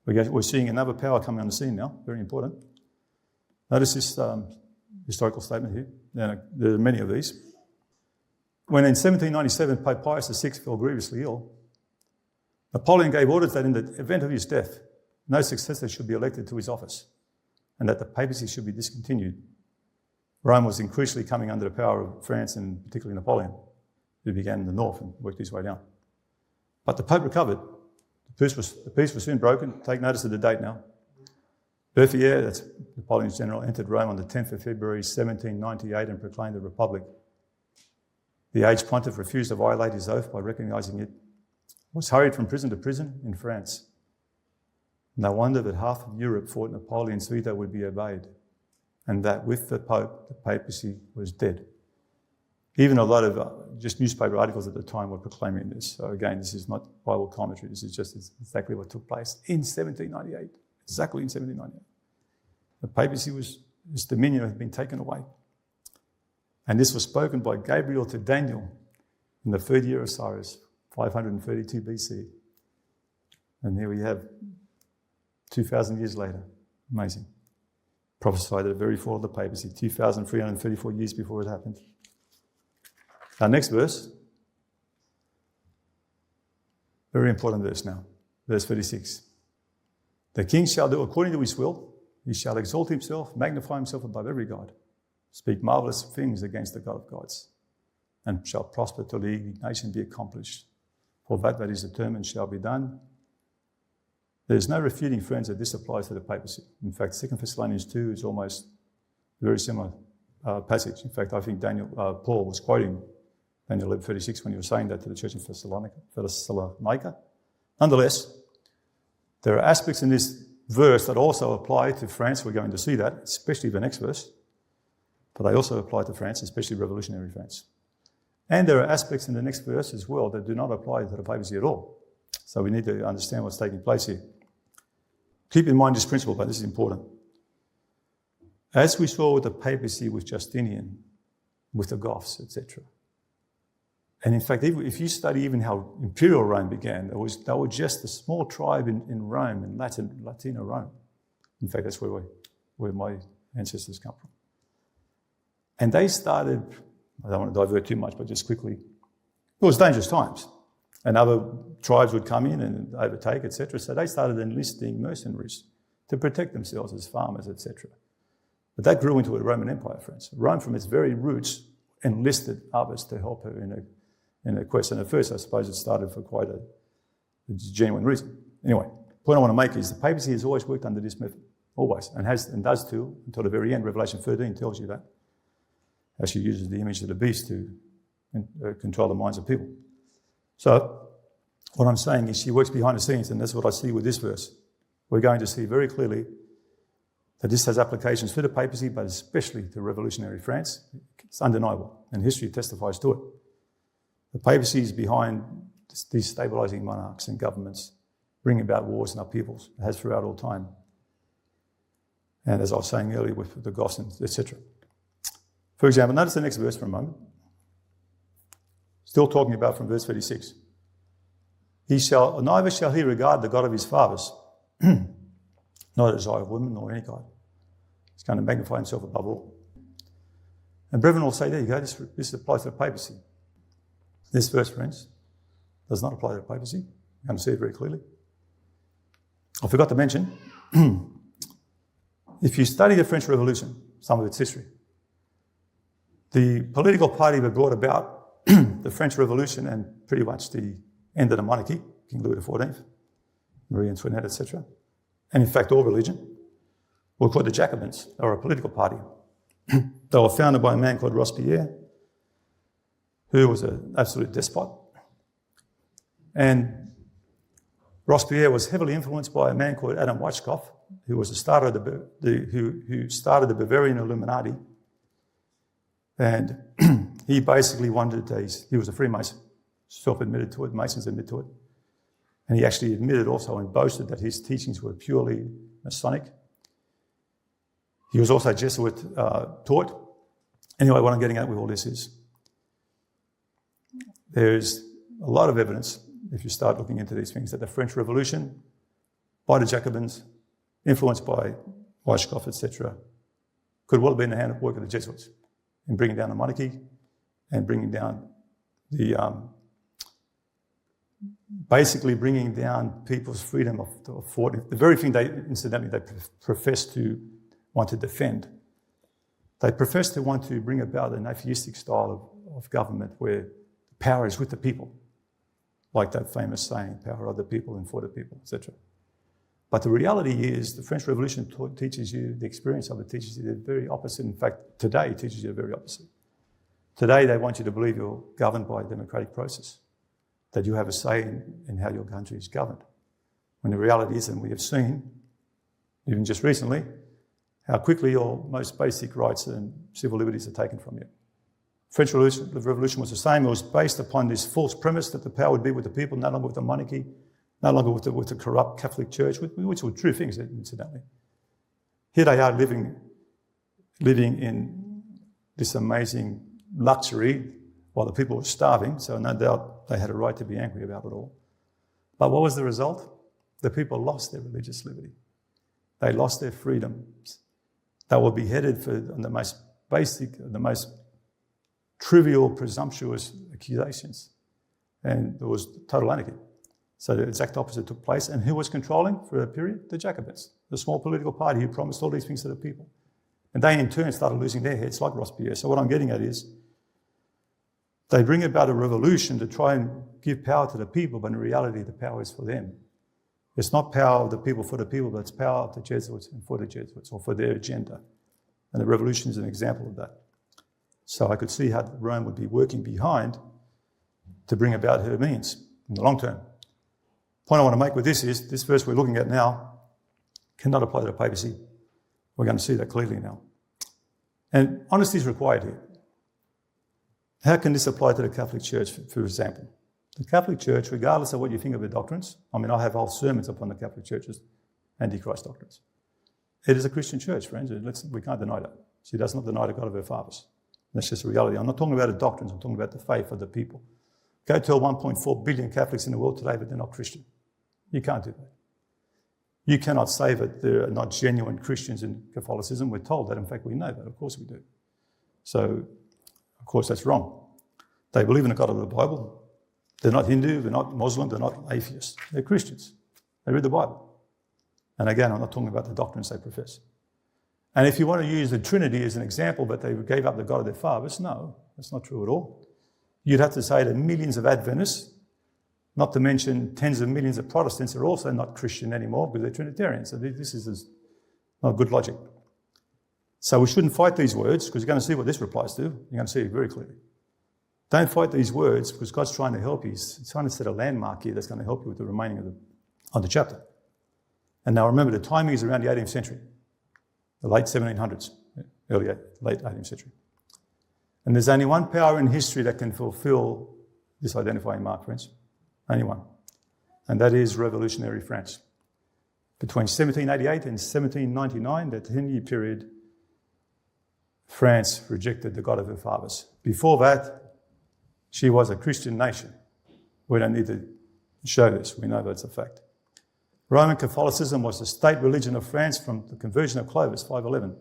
We're seeing another power coming on the scene now, very important. Notice this historical statement here. Now, there are many of these. When in 1797 Pope Pius VI fell grievously ill, Napoleon gave orders that in the event of his death, no successor should be elected to his office, and that the papacy should be discontinued. Rome was increasingly coming under the power of France and particularly Napoleon, who began in the north and worked his way down. But the Pope recovered. The peace was soon broken. Take notice of the date now. Berthier, that's Napoleon's general, entered Rome on the 10th of February 1798 and proclaimed a republic. The aged pontiff refused to violate his oath by recognising it. Was hurried from prison to prison in France. No wonder that half of Europe thought Napoleon's veto would be obeyed, and that with the Pope, the papacy was dead. Even a lot of just newspaper articles at the time were proclaiming this. So again, this is not Bible commentary. This is just exactly what took place in 1798. Exactly in 1798. The papacy its dominion had been taken away. And this was spoken by Gabriel to Daniel in the third year of Cyrus, 532 BC. And here we have 2,000 years later. Amazing. Prophesied at the very fall of the papacy, 2,334 years before it happened. Our next verse, very important verse now, verse 36. The king shall do according to his will. He shall exalt himself, magnify himself above every god, speak marvellous things against the God of gods, and shall prosper till the indignation be accomplished. For that is determined shall be done. There is no refuting, friends, that this applies to the papacy. In fact, 2 Thessalonians 2 is almost a very similar passage. In fact, I think Paul was quoting Daniel 11:36 when he was saying that to the church in Thessalonica. Nonetheless, there are aspects in this verse that also apply to France. We're going to see that, especially the next verse. But they also apply to France, especially revolutionary France. And there are aspects in the next verse as well that do not apply to the papacy at all. So we need to understand what's taking place here. Keep in mind this principle, but this is important. As we saw with the papacy with Justinian, with the Goths, etc. And in fact, if you study even how imperial Rome began, they were just a small tribe in Rome, in Latino Rome. In fact, that's where my ancestors come from. And they started, I don't want to divert too much, but just quickly, it was dangerous times. And other tribes would come in and overtake, etc. So they started enlisting mercenaries to protect themselves as farmers, etc. But that grew into a Roman Empire, friends. Rome, from its very roots, enlisted others to help her in a quest. And at first, I suppose it started for quite a genuine reason. Anyway, the point I want to make is the papacy has always worked under this method, always, and does too, until the very end. Revelation 13 tells you that. how she uses the image of the beast to control the minds of people. So what I'm saying is she works behind the scenes, and that's what I see with this verse. We're going to see very clearly that this has applications to the papacy, but especially to revolutionary France. It's undeniable, and history testifies to it. The papacy is behind destabilising monarchs and governments, bringing about wars and upheavals. It has throughout all time. And as I was saying earlier with the Goths, etc. For example, notice the next verse for a moment. Still talking about from verse 36. Neither shall he regard the God of his fathers, not a desire of women nor any God. He's going to magnify himself above all. And brethren will say, there you go, this applies to the papacy. This verse, friends, does not apply to the papacy. You're going to see it very clearly. I forgot to mention, if you study the French Revolution, some of its history, the political party that brought about the French Revolution and pretty much the end of the monarchy, King Louis XIV, Marie Antoinette, etc., and in fact all religion, were called the Jacobins. They were a political party. They were founded by a man called Robespierre, who was an absolute despot. And Robespierre was heavily influenced by a man called Adam Weishaupt, who was the starter of who started the Bavarian Illuminati. And he basically he was a Freemason, self-admitted to it, Masons admit to it. And he actually admitted also and boasted that his teachings were purely Masonic. He was also Jesuit taught. Anyway, what I'm getting at with all this is there's a lot of evidence, if you start looking into these things, that the French Revolution, by the Jacobins, influenced by Weishaupt, etc., could well have been the handwork of the Jesuits in bringing down the monarchy and bringing down basically bringing down people's freedom of thought. The very thing they profess to want to defend. They profess to want to bring about an atheistic style of government where power is with the people, like that famous saying, power of the people and for the people, etc. But the reality is the French Revolution teaches you, the experience of it teaches you the very opposite. In fact, today it teaches you the very opposite. Today they want you to believe you're governed by a democratic process, that you have a say in how your country is governed. When the reality is, and we have seen, even just recently, how quickly your most basic rights and civil liberties are taken from you. French Revolution was the same. It was based upon this false premise that the power would be with the people, no longer with the monarchy, no longer with the corrupt Catholic Church, which were true things, incidentally. Here they are living in this amazing luxury while the people were starving, so no doubt they had a right to be angry about it all. But what was the result? The people lost their religious liberty. They lost their freedoms. They were beheaded for the most basic, the most trivial, presumptuous accusations. And there was total anarchy. So the exact opposite took place. And who was controlling for a period? The Jacobins, the small political party who promised all these things to the people. And they in turn started losing their heads like Robespierre. So what I'm getting at is they bring about a revolution to try and give power to the people, but in reality the power is for them. It's not power of the people for the people, but it's power of the Jesuits and for the Jesuits or for their agenda. And the revolution is an example of that. So I could see how Rome would be working behind to bring about her means in the long term. The point I want to make with this is, this verse we're looking at now cannot apply to the papacy. We're going to see that clearly now. And honesty is required here. How can this apply to the Catholic Church, for example? The Catholic Church, regardless of what you think of the doctrines, I mean, I have whole sermons upon the Catholic Church's Antichrist doctrines. It is a Christian church, friends. We can't deny that. She does not deny the God of her fathers. That's just a reality. I'm not talking about the doctrines. I'm talking about the faith of the people. Go tell 1.4 billion Catholics in the world today that they're not Christian. You can't do that. You cannot say that they're not genuine Christians in Catholicism. We're told that. In fact, we know that. Of course we do. So, of course, that's wrong. They believe in the God of the Bible. They're not Hindu, they're not Muslim, they're not atheists. They're Christians. They read the Bible. And again, I'm not talking about the doctrines they profess. And if you want to use the Trinity as an example, but they gave up the God of their fathers, no, that's not true at all. You'd have to say that millions of Adventists, not to mention tens of millions of Protestants, are also not Christian anymore because they're Trinitarians. So this is not good logic. So we shouldn't fight these words, because you're going to see what this replies to. You're going to see it very clearly. Don't fight these words, because God's trying to help you. He's trying to set a landmark here that's going to help you with the remaining of the chapter. And now remember, the timing is around the 18th century, the late 1700s, late 18th century. And there's only one power in history that can fulfill this identifying mark, friends. Only one. And that is revolutionary France. Between 1788 and 1799, that 10-year period, France rejected the God of her fathers. Before that, she was a Christian nation. We don't need to show this. We know that's a fact. Roman Catholicism was the state religion of France from the conversion of Clovis, 511,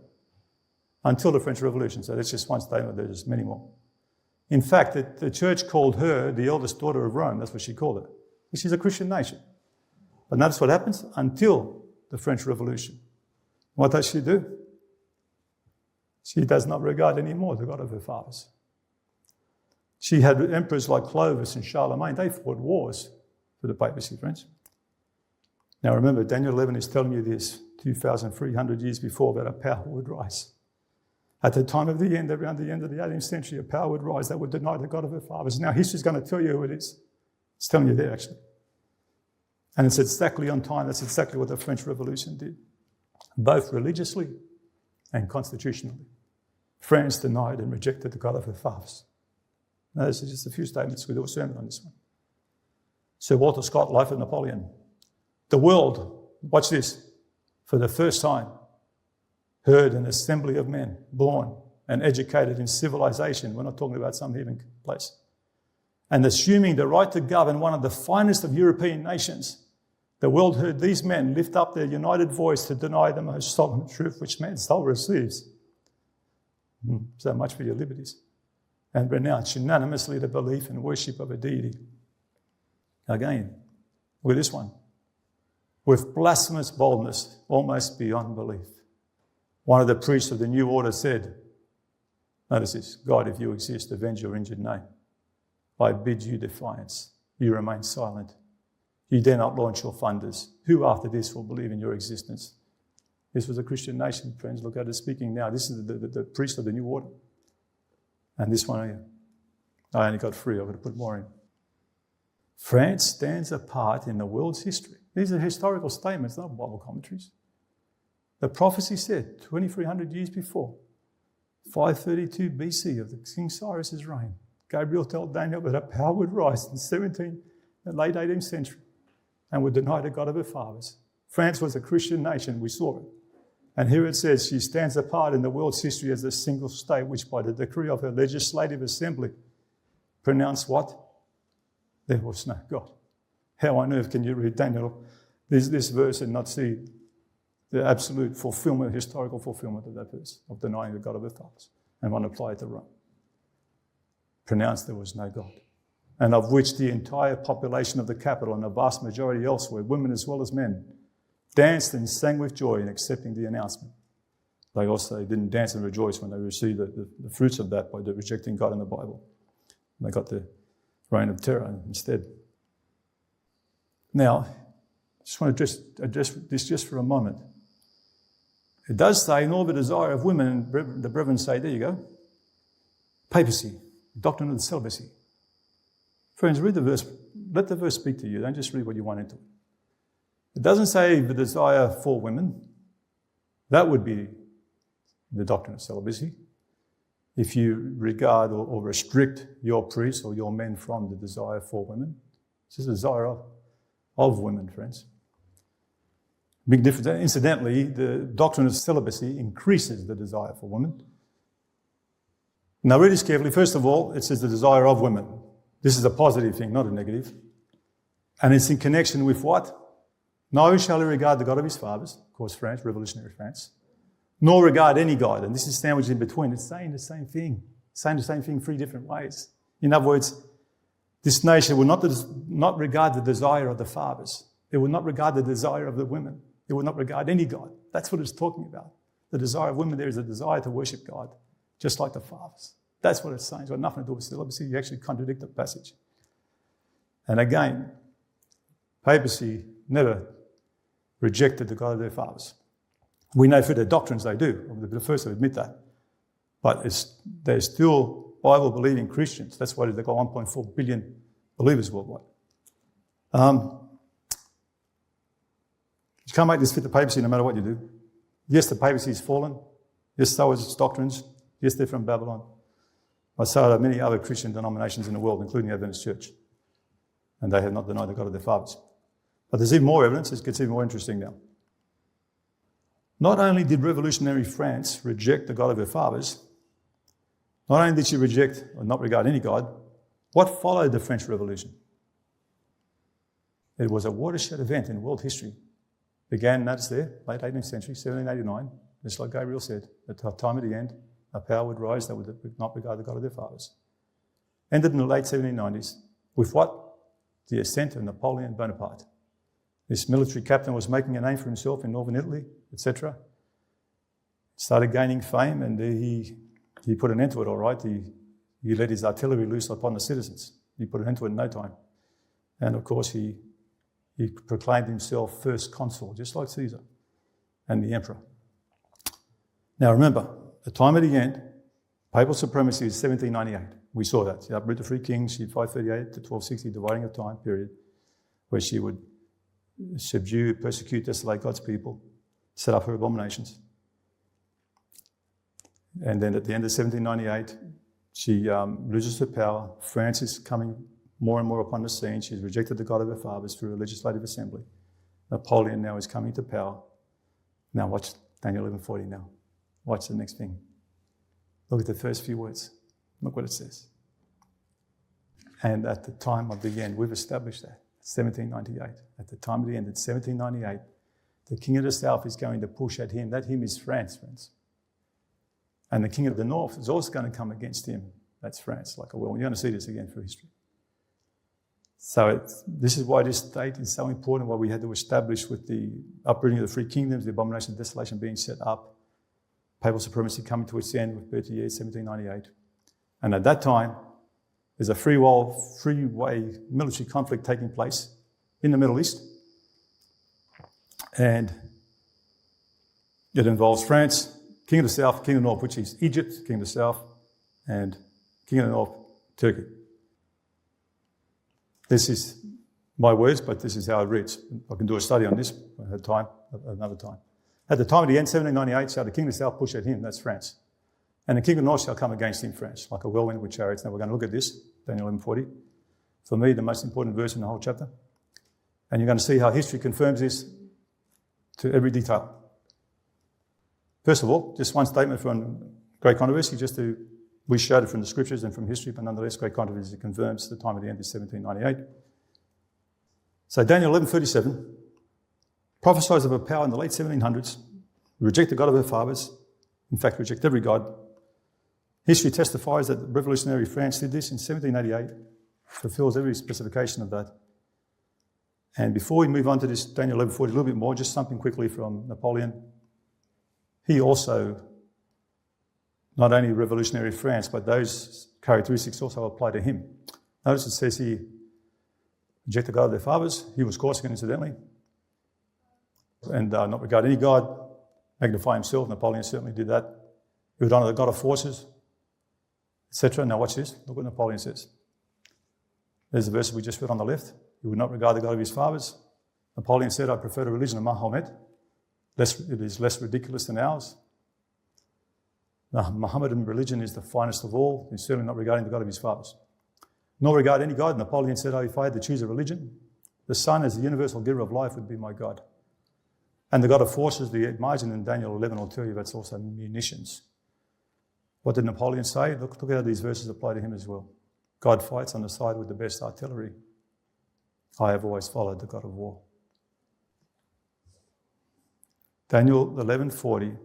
until the French Revolution. So that's just one statement. There's many more. In fact, the church called her the eldest daughter of Rome. That's what she called her. She's a Christian nation. But notice what happens until the French Revolution. What does she do? She does not regard anymore the God of her fathers. She had emperors like Clovis and Charlemagne. They fought wars for the papacy, friends. Now remember, Daniel 11 is telling you this 2,300 years before that a power would rise. At the time of the end, around the end of the 18th century, a power would rise that would deny the God of her fathers. Now history's going to tell you who it is. It's telling you there, actually. And it's exactly on time. That's exactly what the French Revolution did, both religiously and constitutionally. France denied and rejected the God of her fathers. Now, this is just a few statements. We'll do a sermon on this one. Sir Walter Scott, Life of Napoleon. The world, watch this, for the first time, heard an assembly of men born and educated in civilization. We're not talking about some heathen place. And assuming the right to govern one of the finest of European nations, the world heard these men lift up their united voice to deny the most solemn truth which man's soul receives. So much for your liberties. And renounce unanimously the belief and worship of a deity. Again, with this one, with blasphemous boldness, almost beyond belief. One of the priests of the New Order said, notice this, God, if you exist, avenge your injured name. I bid you defiance. You remain silent. You dare not launch your thunders. Who after this will believe in your existence? This was a Christian nation, friends. Look at it speaking now. This is the priest of the New Order. And this one here. I only got 3. I've got to put more in. France stands apart in the world's history. These are historical statements, not Bible commentaries. The prophecy said 2,300 years before, 532 BC of the King Cyrus's reign, Gabriel told Daniel that a power would rise in the late 18th century and would deny the God of her fathers. France was a Christian nation, we saw it. And here it says she stands apart in the world's history as a single state which by the decree of her legislative assembly pronounced what? There was no God. How on earth can you read Daniel, this verse, and not see the absolute fulfillment, historical fulfillment of that verse, of denying the God of her fathers, and want to apply it to Rome? Pronounced there was no God, and of which the entire population of the capital and the vast majority elsewhere, women as well as men, danced and sang with joy in accepting the announcement. They also didn't dance and rejoice when they received the fruits of that by rejecting God in the Bible. They got the reign of terror instead. Now, I just want to address this just for a moment. It does say, in all the desire of women, and the brethren say, there you go, papacy, doctrine of the celibacy. Friends, read the verse. Let the verse speak to you. Don't just read what you want into it. It doesn't say the desire for women. That would be the doctrine of celibacy. If you regard or restrict your priests or your men from the desire for women. It's just the desire of women, friends. Big difference. Incidentally, the doctrine of celibacy increases the desire for women. Now read this carefully. First of all, it says the desire of women. This is a positive thing, not a negative. And it's in connection with what? No shall he regard the God of his fathers, of course France, revolutionary France, nor regard any God. And this is sandwiched in between. It's saying the same thing. Saying the same thing 3 different ways. In other words, this nation will not regard the desire of the fathers. It will not regard the desire of the women. It will not regard any God. That's what it's talking about. The desire of women there is a desire to worship God, just like the fathers. That's what it's saying. It's got nothing to do with celibacy. You actually contradict the passage. And again, papacy never rejected the God of their fathers. We know through their doctrines they do. They're the first to admit that. But they're still Bible-believing Christians. That's why they've got 1.4 billion believers worldwide. You can't make this fit the papacy no matter what you do. Yes, the papacy has fallen. Yes, so is its doctrines. Yes, they're from Babylon. But so are many other Christian denominations in the world, including the Adventist Church. And they have not denied the God of their fathers. But there's even more evidence. It gets even more interesting now. Not only did revolutionary France reject the God of her fathers, not only did she reject or not regard any God, what followed the French Revolution? It was a watershed event in world history. Began, notice there, late 18th century, 1789, just like Gabriel said, at the time of the end, a power would rise that would not regard the God of their fathers. Ended in the late 1790s with what? The ascent of Napoleon Bonaparte. This military captain was making a name for himself in northern Italy, etc. Started gaining fame, and he put an end to it, all right. He let his artillery loose upon the citizens. He put an end to it in no time. And of course, he proclaimed himself first consul, just like Caesar and the emperor. Now remember, the time of the end, papal supremacy is 1798. We saw that. She uprooted the three kings, she had 538 to 1260, dividing a time period where she would subdue, persecute, desolate God's people, set up her abominations. And then at the end of 1798, she loses her power. France is coming more and more upon the scene. She's rejected the God of her fathers through a legislative assembly. Napoleon now is coming to power. Now watch Daniel 11:40 now. Watch the next thing. Look at the first few words. Look what it says. And at the time of the end, we've established that, 1798. At the time of the end, at 1798, the king of the south is going to push at him. That him is France, friends. And the king of the north is also going to come against him. That's France, like a whirlwind. You're going to see this again through history. So this is why this date is so important, why we had to establish with the uprooting of the three kingdoms, the abomination of desolation being set up, papal supremacy coming to its end with Berthier, 1798. And at that time, there's a three-way military conflict taking place in the Middle East. And it involves France, King of the South, King of the North, which is Egypt, King of the South, and King of the North, Turkey. This is my words, but this is how it reads. I can do a study on this at time, another time. At the time of the end, 1798, shall the king of the south push at him, that's France. And the king of the north shall come against him, France, like a whirlwind with chariots. Now we're going to look at this, Daniel 11:40. For me, the most important verse in the whole chapter. And you're going to see how history confirms this to every detail. First of all, just one statement from Great Controversy, we showed it from the scriptures and from history, but nonetheless, Great Controversy confirms the time of the end is 1798. So Daniel 11:37 prophesies of a power in the late 1700s, reject the God of her fathers, in fact, reject every God. History testifies that revolutionary France did this in 1788, fulfills every specification of that. And before we move on to this Daniel 11:40 a little bit more, just something quickly from Napoleon. He also, not only revolutionary France, but those characteristics also apply to him. Notice it says he rejected the God of their fathers. He was Corsican, incidentally. And not regard any God, magnify himself. Napoleon certainly did that. He would honor the God of forces, etc. Now watch this. Look what Napoleon says. There's the verse we just read on the left. He would not regard the God of his fathers. Napoleon said, I prefer the religion of Mahomet. It is less ridiculous than ours. The Mohammedan religion is the finest of all. He's certainly not regarding the God of his fathers. Nor regard any God. Napoleon said, if I had to choose a religion, the sun as the universal giver of life would be my God. And the God of forces, the margin in Daniel 11 will tell you that's also munitions. What did Napoleon say? Look how these verses apply to him as well. God fights on the side with the best artillery. I have always followed the God of war. Daniel 11:40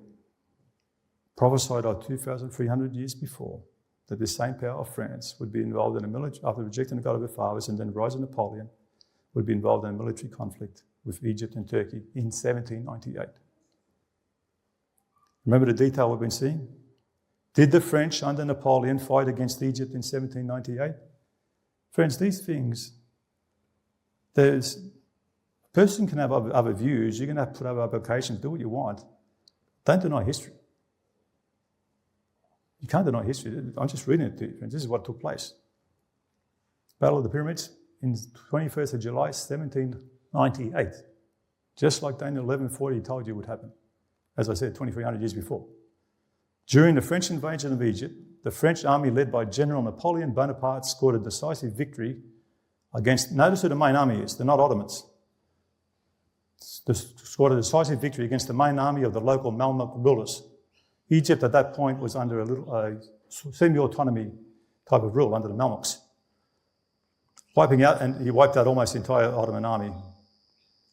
prophesied 2,300 years before that this same power of France would be involved in a military, after rejecting the God of her fathers and then the rise of Napoleon, would be involved in a military conflict with Egypt and Turkey in 1798. Remember the detail we've been seeing? Did the French under Napoleon fight against Egypt in 1798? Friends, these things, a person can have other views, you can have put other applications, do what you want, Don't deny history. You can't deny history. I'm just reading it to you, friends. This is what took place. Battle of the Pyramids in 21st of July, 1798. Just like Daniel 11:40 told you would happen. As I said, 2,300 years before. During the French invasion of Egypt, the French army led by General Napoleon Bonaparte scored a decisive victory against, notice who the main army is, they're not Ottomans. Scored a decisive victory against the main army of the local Mamluk rulers. Egypt at that point was under a semi-autonomy type of rule under the Mamluks. Wiping out, and he wiped out almost the entire Ottoman army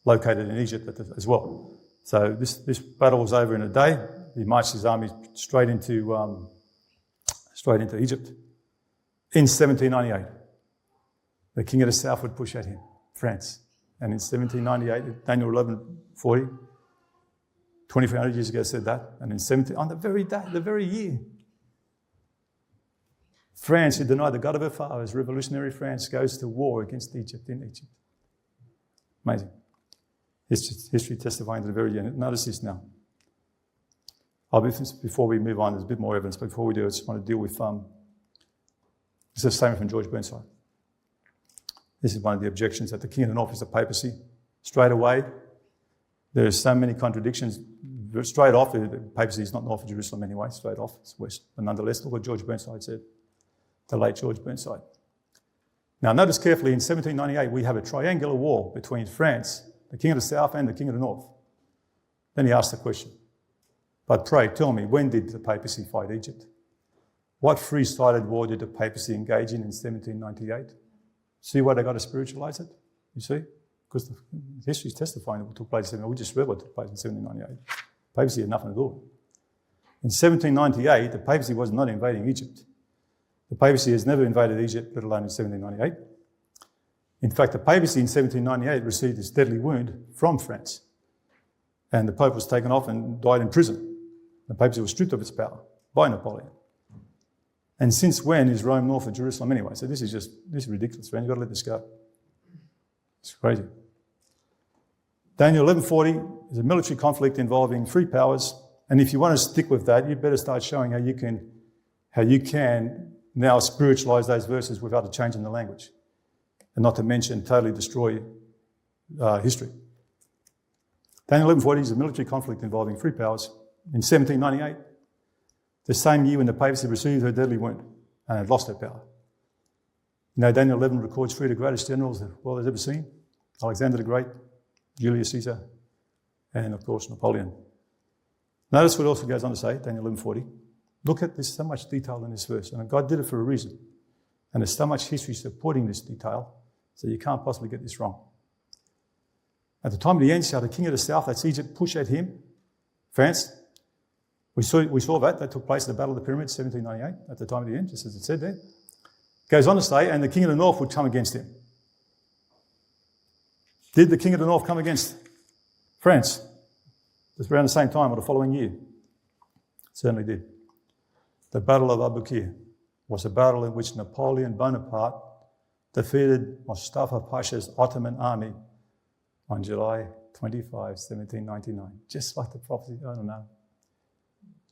located in Egypt as well. So this battle was over in a day. He marched his army straight into Egypt. In 1798, the king of the south would push at him, France. And in 1798, Daniel 11:40, 2,300 years ago said that. And on the very day, the very year, France, who denied the God of her fathers, revolutionary France, goes to war against Egypt in Egypt. Amazing. History testifying to the very end. Notice this now. Before we move on, there's a bit more evidence, but before we do, I just want to deal with, this is a statement from George Burnside. This is one of the objections that the king of the north is the papacy. Straight away, there are so many contradictions. Straight off, the papacy is not north of Jerusalem anyway, straight off, it's west. But nonetheless, look what George Burnside said, the late George Burnside. Now, notice carefully, in 1798, we have a triangular war between France, the king of the south, and the king of the north. Then he asked the question, but pray, tell me, when did the papacy fight Egypt? What free-sided war did the papacy engage in 1798? See why they got to spiritualize it? You see? Because the history is testifying what took place. We just read what took place in 1798. The papacy had nothing to do with it. In 1798, the papacy was not invading Egypt. The papacy has never invaded Egypt, let alone in 1798. In fact, the papacy in 1798 received its deadly wound from France. And the Pope was taken off and died in prison. The papacy was stripped of its power by Napoleon. And since when is Rome north of Jerusalem anyway? So this is ridiculous, friends. You've got to let this go. It's crazy. Daniel 11:40 is a military conflict involving three powers. And if you want to stick with that, you'd better start showing how you can now spiritualize those verses without a change in the language. And not to mention totally destroy history. Daniel 11:40 is a military conflict involving three powers. In 1798, the same year when the papacy received her deadly wound and had lost her power. You know, Daniel 11 records three of the greatest generals the world has ever seen. Alexander the Great, Julius Caesar, and of course Napoleon. Notice what also goes on to say, Daniel 11:40. Look at this, so much detail in this verse. And God did it for a reason. And there's so much history supporting this detail, so you can't possibly get this wrong. At the time of the end, shall the king of the south, that's Egypt, push at him, France. We saw that took place at the Battle of the Pyramids, 1798, at the time of the end, just as it said there. Goes on to say, and the king of the north would come against him. Did the king of the north come against France? Just around the same time or the following year? Certainly did. The Battle of Abu Qir was a battle in which Napoleon Bonaparte defeated Mustafa Pasha's Ottoman army on July 25, 1799. Just like the prophecy, I don't know.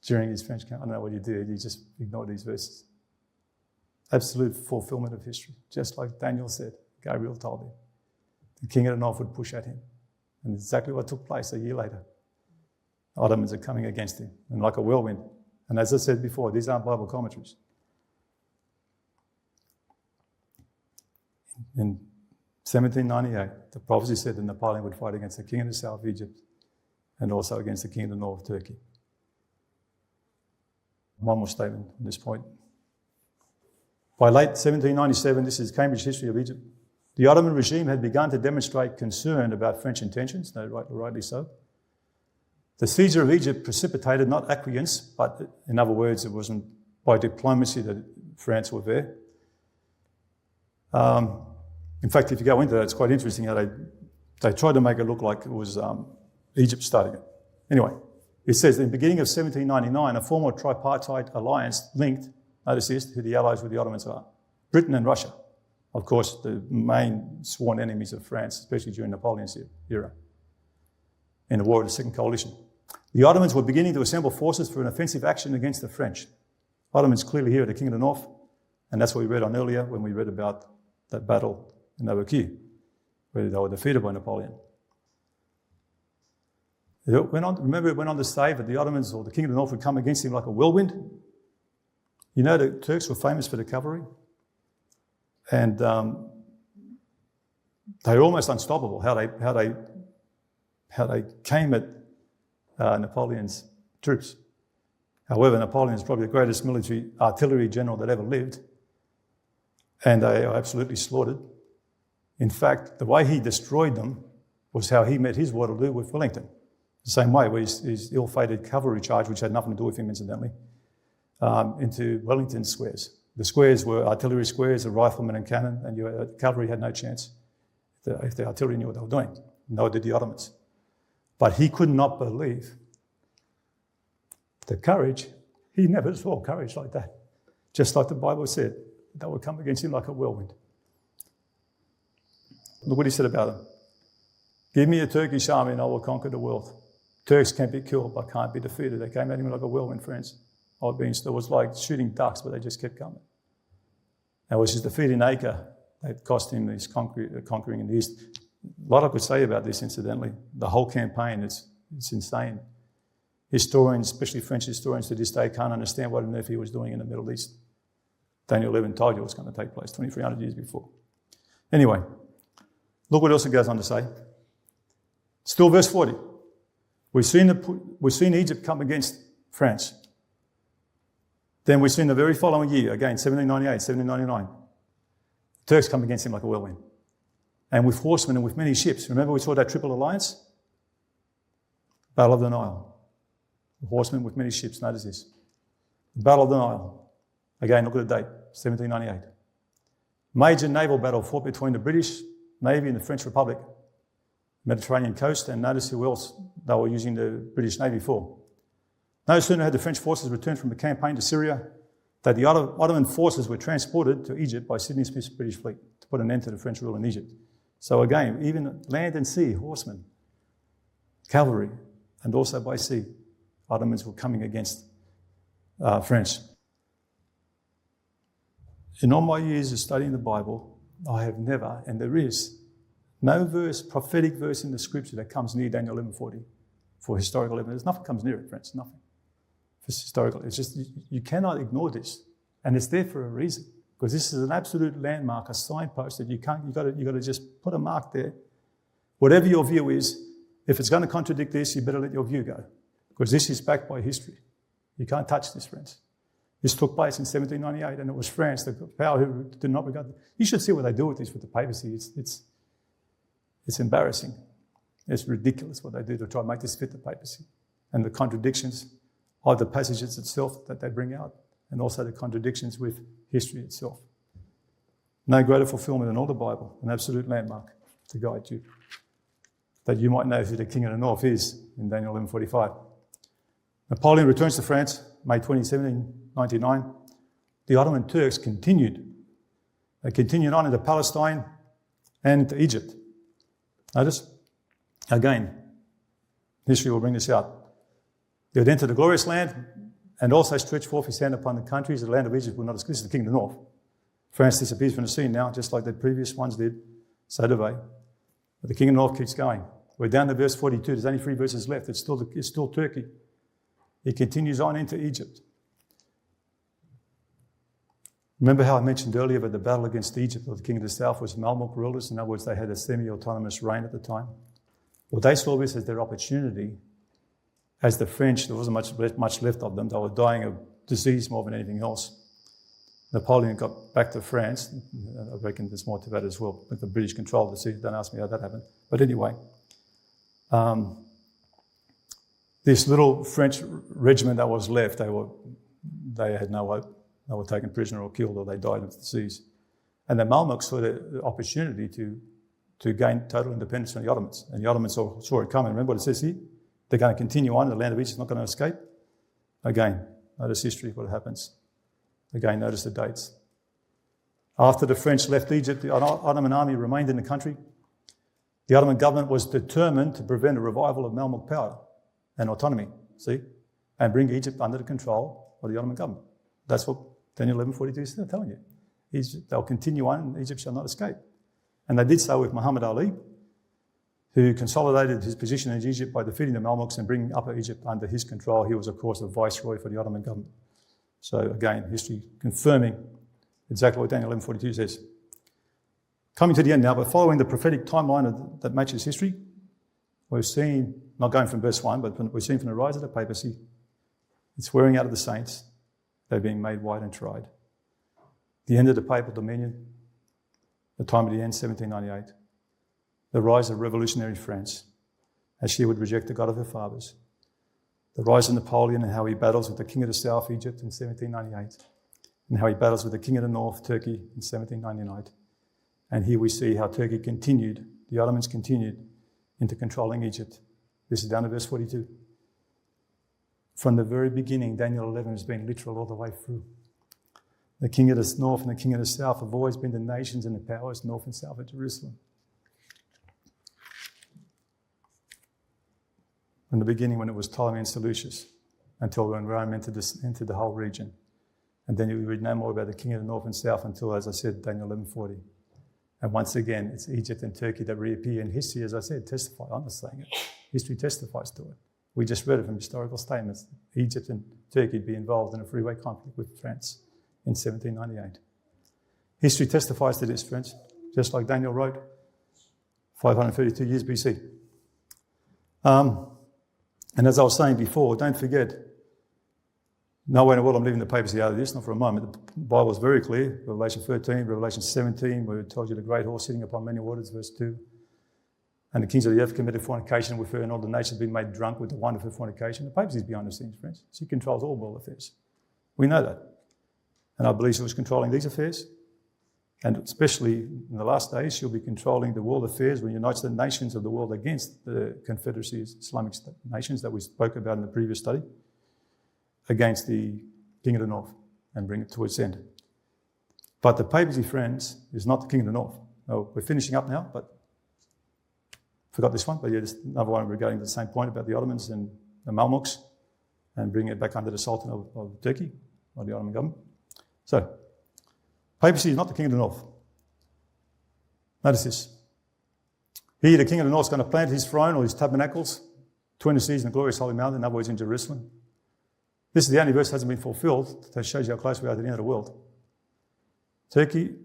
During his French camp, I don't know what you did, you just ignore these verses. Absolute fulfillment of history, just like Daniel said, Gabriel told him. The king of the north would push at him. And exactly what took place a year later. The Ottomans are coming against him, and like a whirlwind. And as I said before, these aren't Bible commentaries. In 1798, the prophecy said that Napoleon would fight against the king of the south, Egypt, and also against the king of the north, Turkey. One more statement on this point. By late 1797, this is Cambridge History of Egypt, the Ottoman regime had begun to demonstrate concern about French intentions, rightly so. The siege of Egypt precipitated not acquiescence, but in other words, it wasn't by diplomacy that France were there. In fact, if you go into that, it's quite interesting how they tried to make it look like it was Egypt starting it. Anyway, it says in the beginning of 1799, a former tripartite alliance linked, notice this, who the allies with the Ottomans are, Britain and Russia. Of course, the main sworn enemies of France, especially during Napoleon's era, in the War of the Second Coalition. The Ottomans were beginning to assemble forces for an offensive action against the French. Ottomans clearly here at the King of the North, and that's what we read on earlier when we read about that battle in Nabucco, where they were defeated by Napoleon. It went on to say that the Ottomans or the King of the North would come against him like a whirlwind. You know, the Turks were famous for the cavalry, and they were almost unstoppable. How they came at Napoleon's troops. However, Napoleon is probably the greatest military artillery general that ever lived, and they are absolutely slaughtered. In fact, the way he destroyed them was how he met his Waterloo with Wellington. The same way, with his ill-fated cavalry charge, which had nothing to do with him, incidentally, into Wellington's squares. The squares were artillery squares, a rifleman and cannon, and the cavalry had no chance if the artillery knew what they were doing. Nor did the Ottomans. But he could not believe the courage. He never saw courage like that. Just like the Bible said, they would come against him like a whirlwind. Look what he said about them. Give me a Turkish army and I will conquer the world. Turks can't be killed but can't be defeated. They came at him like a whirlwind, friends. It was like shooting ducks, but they just kept coming. Now, which is defeating Acre. That cost him his conquering in the east. A lot I could say about this, incidentally. The whole campaign, it's insane. Historians, especially French historians to this day, can't understand what on earth he was doing in the Middle East. Daniel 11 told you it was going to take place 2,300 years before. Anyway, look what else it goes on to say. Still verse 40. We've seen Egypt come against France. Then we've seen the very following year, again, 1798, 1799, Turks come against him like a whirlwind. And with horsemen and with many ships. Remember we saw that Triple Alliance? Battle of the Nile. Horsemen with many ships, notice this. Battle of the Nile. Again, look at the date, 1798. Major naval battle fought between the British Navy and the French Republic. Mediterranean coast, and notice who else they were using the British Navy for. No sooner had the French forces returned from the campaign to Syria that the Ottoman forces were transported to Egypt by Sidney Smith's British fleet to put an end to the French rule in Egypt. So again, even land and sea, horsemen, cavalry, and also by sea, Ottomans were coming against French. In all my years of studying the Bible, I have never, and there is no verse, prophetic verse in the scripture that comes near Daniel 11:40 for historical evidence. Nothing comes near it, friends, nothing. It's historical. It's just, you cannot ignore this. And it's there for a reason. Because this is an absolute landmark, a signpost that you've got to just put a mark there. Whatever your view is, if it's going to contradict this, you better let your view go. Because this is backed by history. You can't touch this, friends. This took place in 1798, and it was France, the power who did not regard it. You should see what they do with this with the papacy. It's embarrassing. It's ridiculous what they do to try and make this fit the papacy. And the contradictions of the passages itself that they bring out, and also the contradictions with history itself. No greater fulfillment in all the Bible, an absolute landmark to guide you, that you might know who the King of the North is in Daniel 11:45. Napoleon returns to France, May 20, 1799. The Ottoman Turks continued. They continued on into Palestine and into Egypt. Notice, again, history will bring this out. They would enter the glorious land and also stretch forth his hand upon the countries. The land of Egypt will not escape. This is the King of the North. France disappears from the scene now, just like the previous ones did. So do they. But the King of the North keeps going. We're down to verse 42. There's only 3 verses left. It's still Turkey. He continues on into Egypt. Remember how I mentioned earlier that the battle against Egypt, or the king of the south, was Mamluk rulers. In other words, they had a semi-autonomous reign at the time. Well, they saw this as their opportunity. As the French, there wasn't much left of them. They were dying of disease more than anything else. Napoleon got back to France. I reckon there's more to that as well. With the British control, don't ask me how that happened. But anyway, this little French regiment that was left, they had no hope. They were taken prisoner or killed, or they died of disease. And the Mamluks saw the opportunity to gain total independence from the Ottomans. And the Ottomans saw it coming. Remember what it says here? They're going to continue on. The land of Egypt is not going to escape. Again, notice history, what happens. Again, notice the dates. After the French left Egypt, the Ottoman army remained in the country. The Ottoman government was determined to prevent a revival of Mamluk power and autonomy. see, and bring Egypt under the control of the Ottoman government. That's what Daniel 11:42 is telling you. They'll continue on and Egypt shall not escape. And they did so with Muhammad Ali, who consolidated his position in Egypt by defeating the Mamluks and bringing Upper Egypt under his control. He was, of course, a viceroy for the Ottoman government. So again, history confirming exactly what Daniel 11:42 says. Coming to the end now, but following the prophetic timeline that matches history, we've seen, not going from verse 1, but we've seen from the rise of the papacy, it's wearing out of the saints, they're being made white and tried. The end of the papal dominion, the time of the end, 1798. The rise of revolutionary France, as she would reject the God of her fathers. The rise of Napoleon and how he battles with the king of the south, Egypt, in 1798. And how he battles with the king of the north, Turkey, in 1799. And here we see how Turkey continued, the Ottomans continued into controlling Egypt. This is down to verse 42. From the very beginning, Daniel 11 has been literal all the way through. The king of the north and the king of the south have always been the nations and the powers north and south of Jerusalem. From the beginning when it was Ptolemy and Seleucus, until when Rome entered the whole region. And then you read no more about the king of the north and south until, as I said, Daniel 11:40. And once again, it's Egypt and Turkey that reappear in history, as I said, testify. I'm not saying it. History testifies to it. We just read it from historical statements. Egypt and Turkey would be involved in a three-way conflict with France in 1798. History testifies to this, friends, just like Daniel wrote 532 years BC. And as I was saying before, don't forget, no way in the world I'm leaving the papacy out of this, not for a moment. The Bible is very clear. Revelation 13, Revelation 17, where it tells you the great horse sitting upon many waters, verse 2. And the kings of the earth committed fornication with her, and all the nations have been made drunk with the wine of her fornication. The papacy is behind the scenes, friends. She controls all world affairs. We know that. And I believe she was controlling these affairs. And especially in the last days, she'll be controlling the world affairs when it unites the nations of the world against the confederacy of Islamic nations that we spoke about in the previous study, against the king of the north, and bring it to its end. But the papacy, friends, is not the king of the north. No, we're finishing up now, but forgot this one. But yeah, there's another one regarding the same point about the Ottomans and the Mamluks, and bringing it back under the Sultan of Turkey, or the Ottoman government. So, papacy is not the king of the north. Notice this. He, the king of the north, is going to plant his throne or his tabernacles between the seas and the glorious holy mountain, in other words, in Jerusalem. This is the only verse that hasn't been fulfilled. That shows you how close we are to the end of the world. Turkey,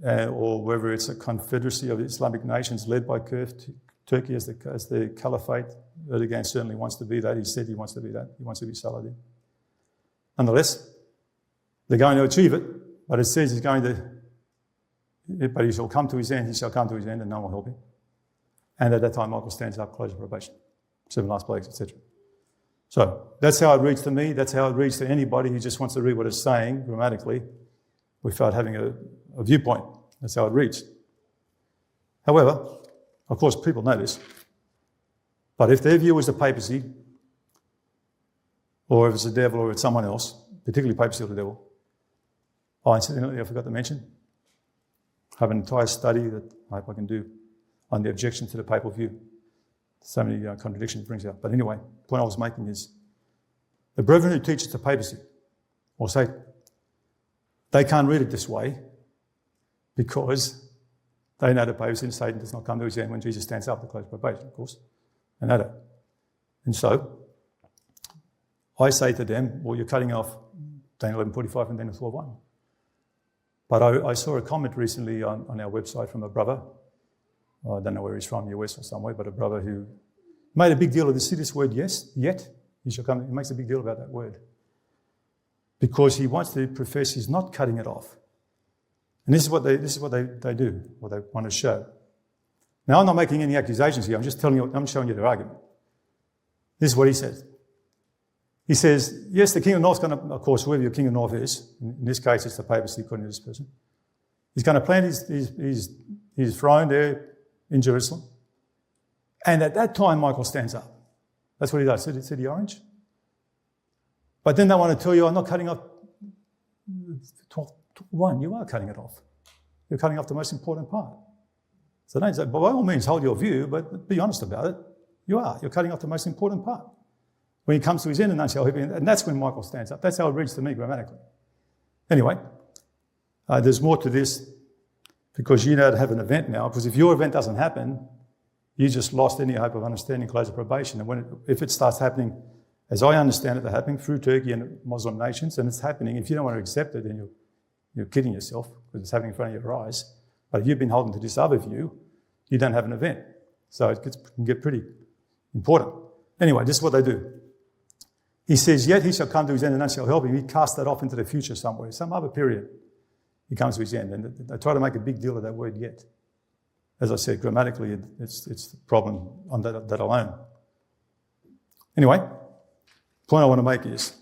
or whether it's a confederacy of Islamic nations led by Turkey as the caliphate, Erdogan certainly wants to be that. He said he wants to be that. He wants to be Saladin. Nonetheless, they're going to achieve it. But it says but he shall come to his end, and no one will help him. And at that time, Michael stands up, closes probation, 7 last plagues, etc. So that's how it reads to me. That's how it reads to anybody who just wants to read what it's saying grammatically without having a viewpoint. That's how it reads. However, of course, people know this. But if their view is the papacy, or if it's the devil, or it's someone else, particularly papacy or the devil, incidentally, I forgot to mention, I have an entire study that I hope I can do on the objection to the papal view. So many contradictions it brings out. But anyway, the point I was making is the brethren who teach the papacy, or say, they can't read it this way because they know the papacy and Satan does not come to his end when Jesus stands up to close probation, of course. They know that. And so, I say to them, well, you're cutting off Daniel 11:45 and Daniel 12:1. But I saw a comment recently on our website from a brother. I don't know where he's from, US or somewhere, but a brother who made a big deal of this. See this word, yet? He makes a big deal about that word. Because he wants to profess he's not cutting it off. And this is what they do, what they want to show. Now, I'm not making any accusations here. I'm just I'm showing you their argument. This is what he says. He says, yes, the king of the north is going to, of course, whoever your king of the north is, in this case it's the papacy according to this person, he's going to plant his throne there in Jerusalem. And at that time, Michael stands up. That's what he does. See the orange? But then they want to tell you, I'm not cutting off 1. You are cutting it off. You're cutting off the most important part. So don't say, by all means, hold your view, but be honest about it. You are. You're cutting off the most important part. When he comes to his end, and none shall help him. And that's when Michael stands up. That's how it reads to me grammatically. Anyway, there's more to this because you know to have an event now. Because if your event doesn't happen, you just lost any hope of understanding close of probation. And if it starts happening, as I understand it, they're happening through Turkey and Muslim nations, and it's happening. If you don't want to accept it, then you're kidding yourself because it's happening in front of your eyes. But if you've been holding to this other view, you don't have an event. So it can get pretty important. Anyway, this is what they do. He says, yet he shall come to his end and none shall help him. He casts that off into the future somewhere, some other period. He comes to his end. And they try to make a big deal of that word yet. As I said, grammatically, it's the problem on that alone. Anyway, the point I want to make is,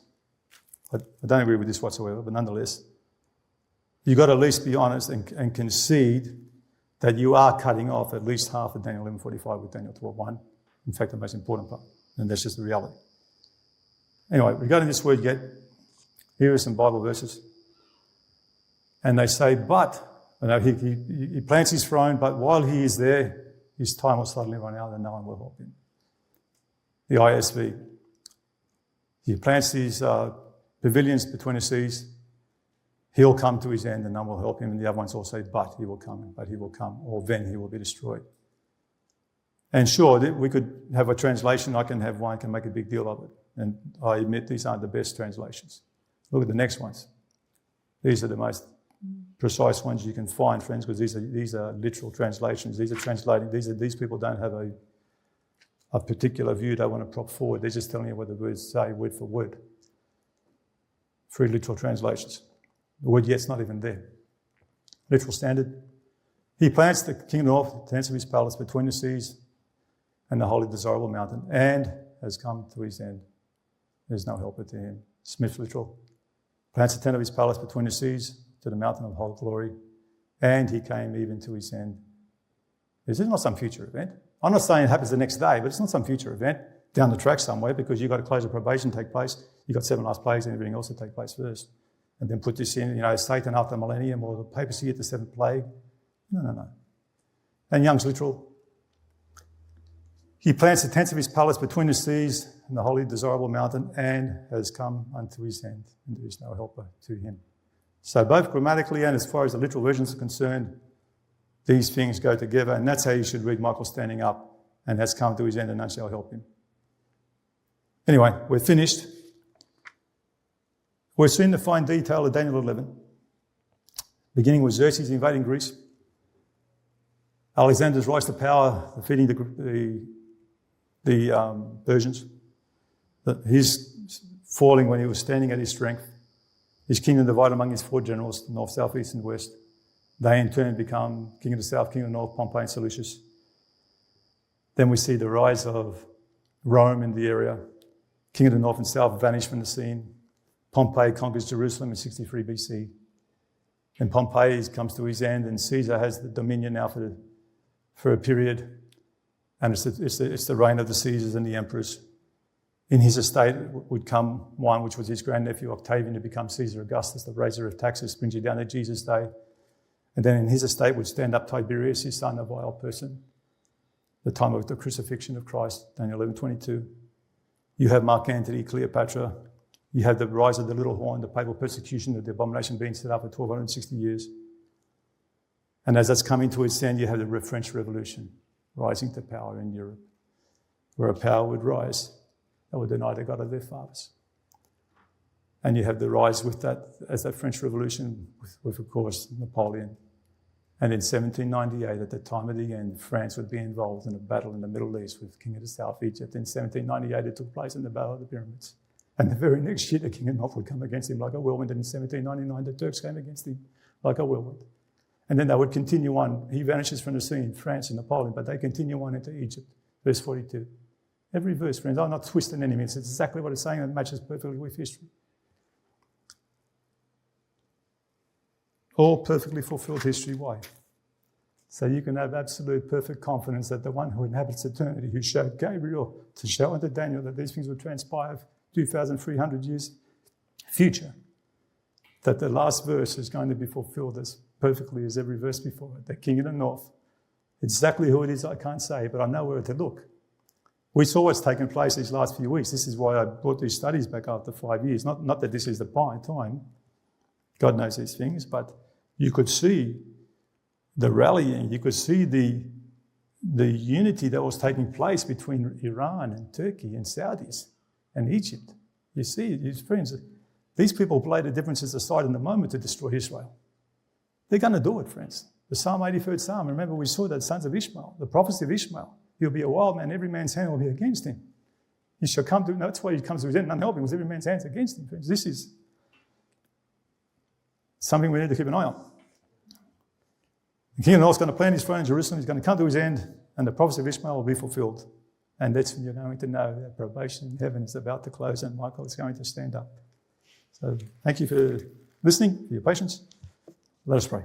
I don't agree with this whatsoever, but nonetheless, you've got to at least be honest and concede that you are cutting off at least half of Daniel 11:45 with Daniel 12:1. In fact, the most important part. And that's just the reality. Anyway, regarding this word yet, here are some Bible verses. And they say, but, he plants his throne, but while he is there, his time will suddenly run out and no one will help him. The ISV. He plants these pavilions between the seas. He'll come to his end and none will help him. And the other ones all say, but he will come, or then he will be destroyed. And sure, we could have a translation. I can have one, can make a big deal of it. And I admit these aren't the best translations. Look at the next ones. These are the most precise ones you can find, friends, because these are literal translations. These are translating. These people don't have a particular view they want to prop forward. They're just telling you what the words say, word for word. 3 literal translations. The word yet's not even there. Literal standard. He plants the king of the north, the tents of his palace between the seas and the holy desirable mountain, and has come to his end. There's no helper to him. Smith literal. Plants the tent of his palace between the seas to the mountain of holy glory, and he came even to his end. This is not some future event. I'm not saying it happens the next day, but it's not some future event down the track somewhere because you've got to close of probation take place. You've got 7 last plagues and everything else to take place first. And then put this in, Satan after the millennium or the papacy at the 7th plague. No. And Young's literal. He plants the tents of his palace between the seas and the holy desirable mountain and has come unto his end, and there is no helper to him. So both grammatically and as far as the literal versions are concerned, these things go together, and that's how you should read Michael standing up and has come to his end and none shall help him. Anyway, we're finished. We're soon to find detail of Daniel 11. Beginning with Xerxes invading Greece, Alexander's rise to power, defeating the Persians, his falling when he was standing at his strength, his kingdom divided among his 4 generals, north, south, east and west. They in turn become king of the south, king of the north, Pompey and Seleucus. Then we see the rise of Rome in the area. King of the north and south vanish from the scene. Pompey conquers Jerusalem in 63 BC. And Pompey comes to his end, and Caesar has the dominion now for a period. And it's the reign of the Caesars and the emperors. In his estate would come one which was his grandnephew Octavian to become Caesar Augustus, the raiser of taxes, brings you down to Jesus' day. And then in his estate would stand up Tiberius, his son, a vile person, the time of the crucifixion of Christ, Daniel 11:22. You have Mark Antony, Cleopatra. You have the rise of the little horn, the papal persecution of the abomination being set up for 1260 years. And as that's coming to its end, you have the French Revolution rising to power in Europe, where a power would rise that would deny the God of their fathers. And you have the rise with that, as that French Revolution, with of course, Napoleon. And in 1798, at the time of the end, France would be involved in a battle in the Middle East with King of the South, Egypt. In 1798, it took place in the Battle of the Pyramids. And the very next year, the King of the North would come against him like a whirlwind. And in 1799, the Turks came against him like a whirlwind. And then they would continue on. He vanishes from the scene, France and Napoleon, but they continue on into Egypt. Verse 42. Every verse, friends, I'm not twisting any means. It's exactly what it's saying, and it matches perfectly with history. All perfectly fulfilled history. Why? So you can have absolute perfect confidence that the one who inhabits eternity, who showed Gabriel to show unto Daniel that these things would transpire 2,300 years future, that the last verse is going to be fulfilled as perfectly as every verse before it. The King of the North. Exactly who it is, I can't say, but I know where to look. We saw what's taken place these last few weeks. This is why I brought these studies back after 5 years. Not that this is the time. God knows these things, but you could see the rallying. You could see the unity that was taking place between Iran and Turkey and Saudis and Egypt. You see, friends, these people play the differences aside in the moment to destroy Israel. They're going to do it, friends. The Psalm 83rd Psalm, remember we saw that sons of Ishmael, the prophecy of Ishmael. He'll be a wild man, every man's hand will be against him. He shall come to, that's why he comes to his end, none helping, because every man's hand's against him, friends. This is something we need to keep an eye on. The king of the north is going to plant his throne in Jerusalem, he's going to come to his end, and the prophecy of Ishmael will be fulfilled. And that's when you're going to know that probation in heaven is about to close and Michael is going to stand up. So thank you for listening, for your patience. Let us pray.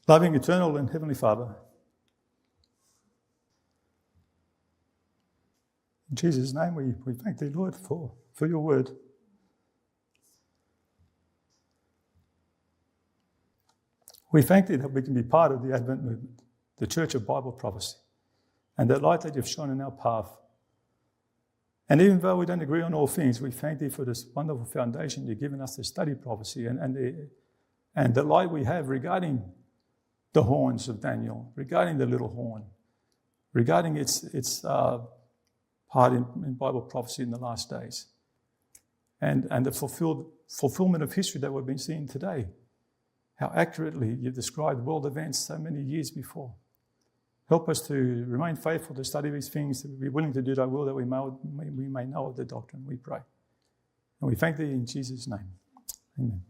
Loving, eternal, and heavenly Father, in Jesus' name we thank Thee, Lord, for Your word. We thank Thee that we can be part of the Advent movement, the Church of Bible Prophecy, and that light that You've shone in our path. And even though we don't agree on all things, we thank Thee for this wonderful foundation You've given us to study prophecy and the light we have regarding the horns of Daniel, regarding the little horn, regarding its part in Bible prophecy in the last days, and the fulfillment of history that we've been seeing today. How accurately You've described world events so many years before. Help us to remain faithful to study these things, to be willing to do Thy will, that we may know of the doctrine, we pray. And we thank Thee in Jesus' name. Amen.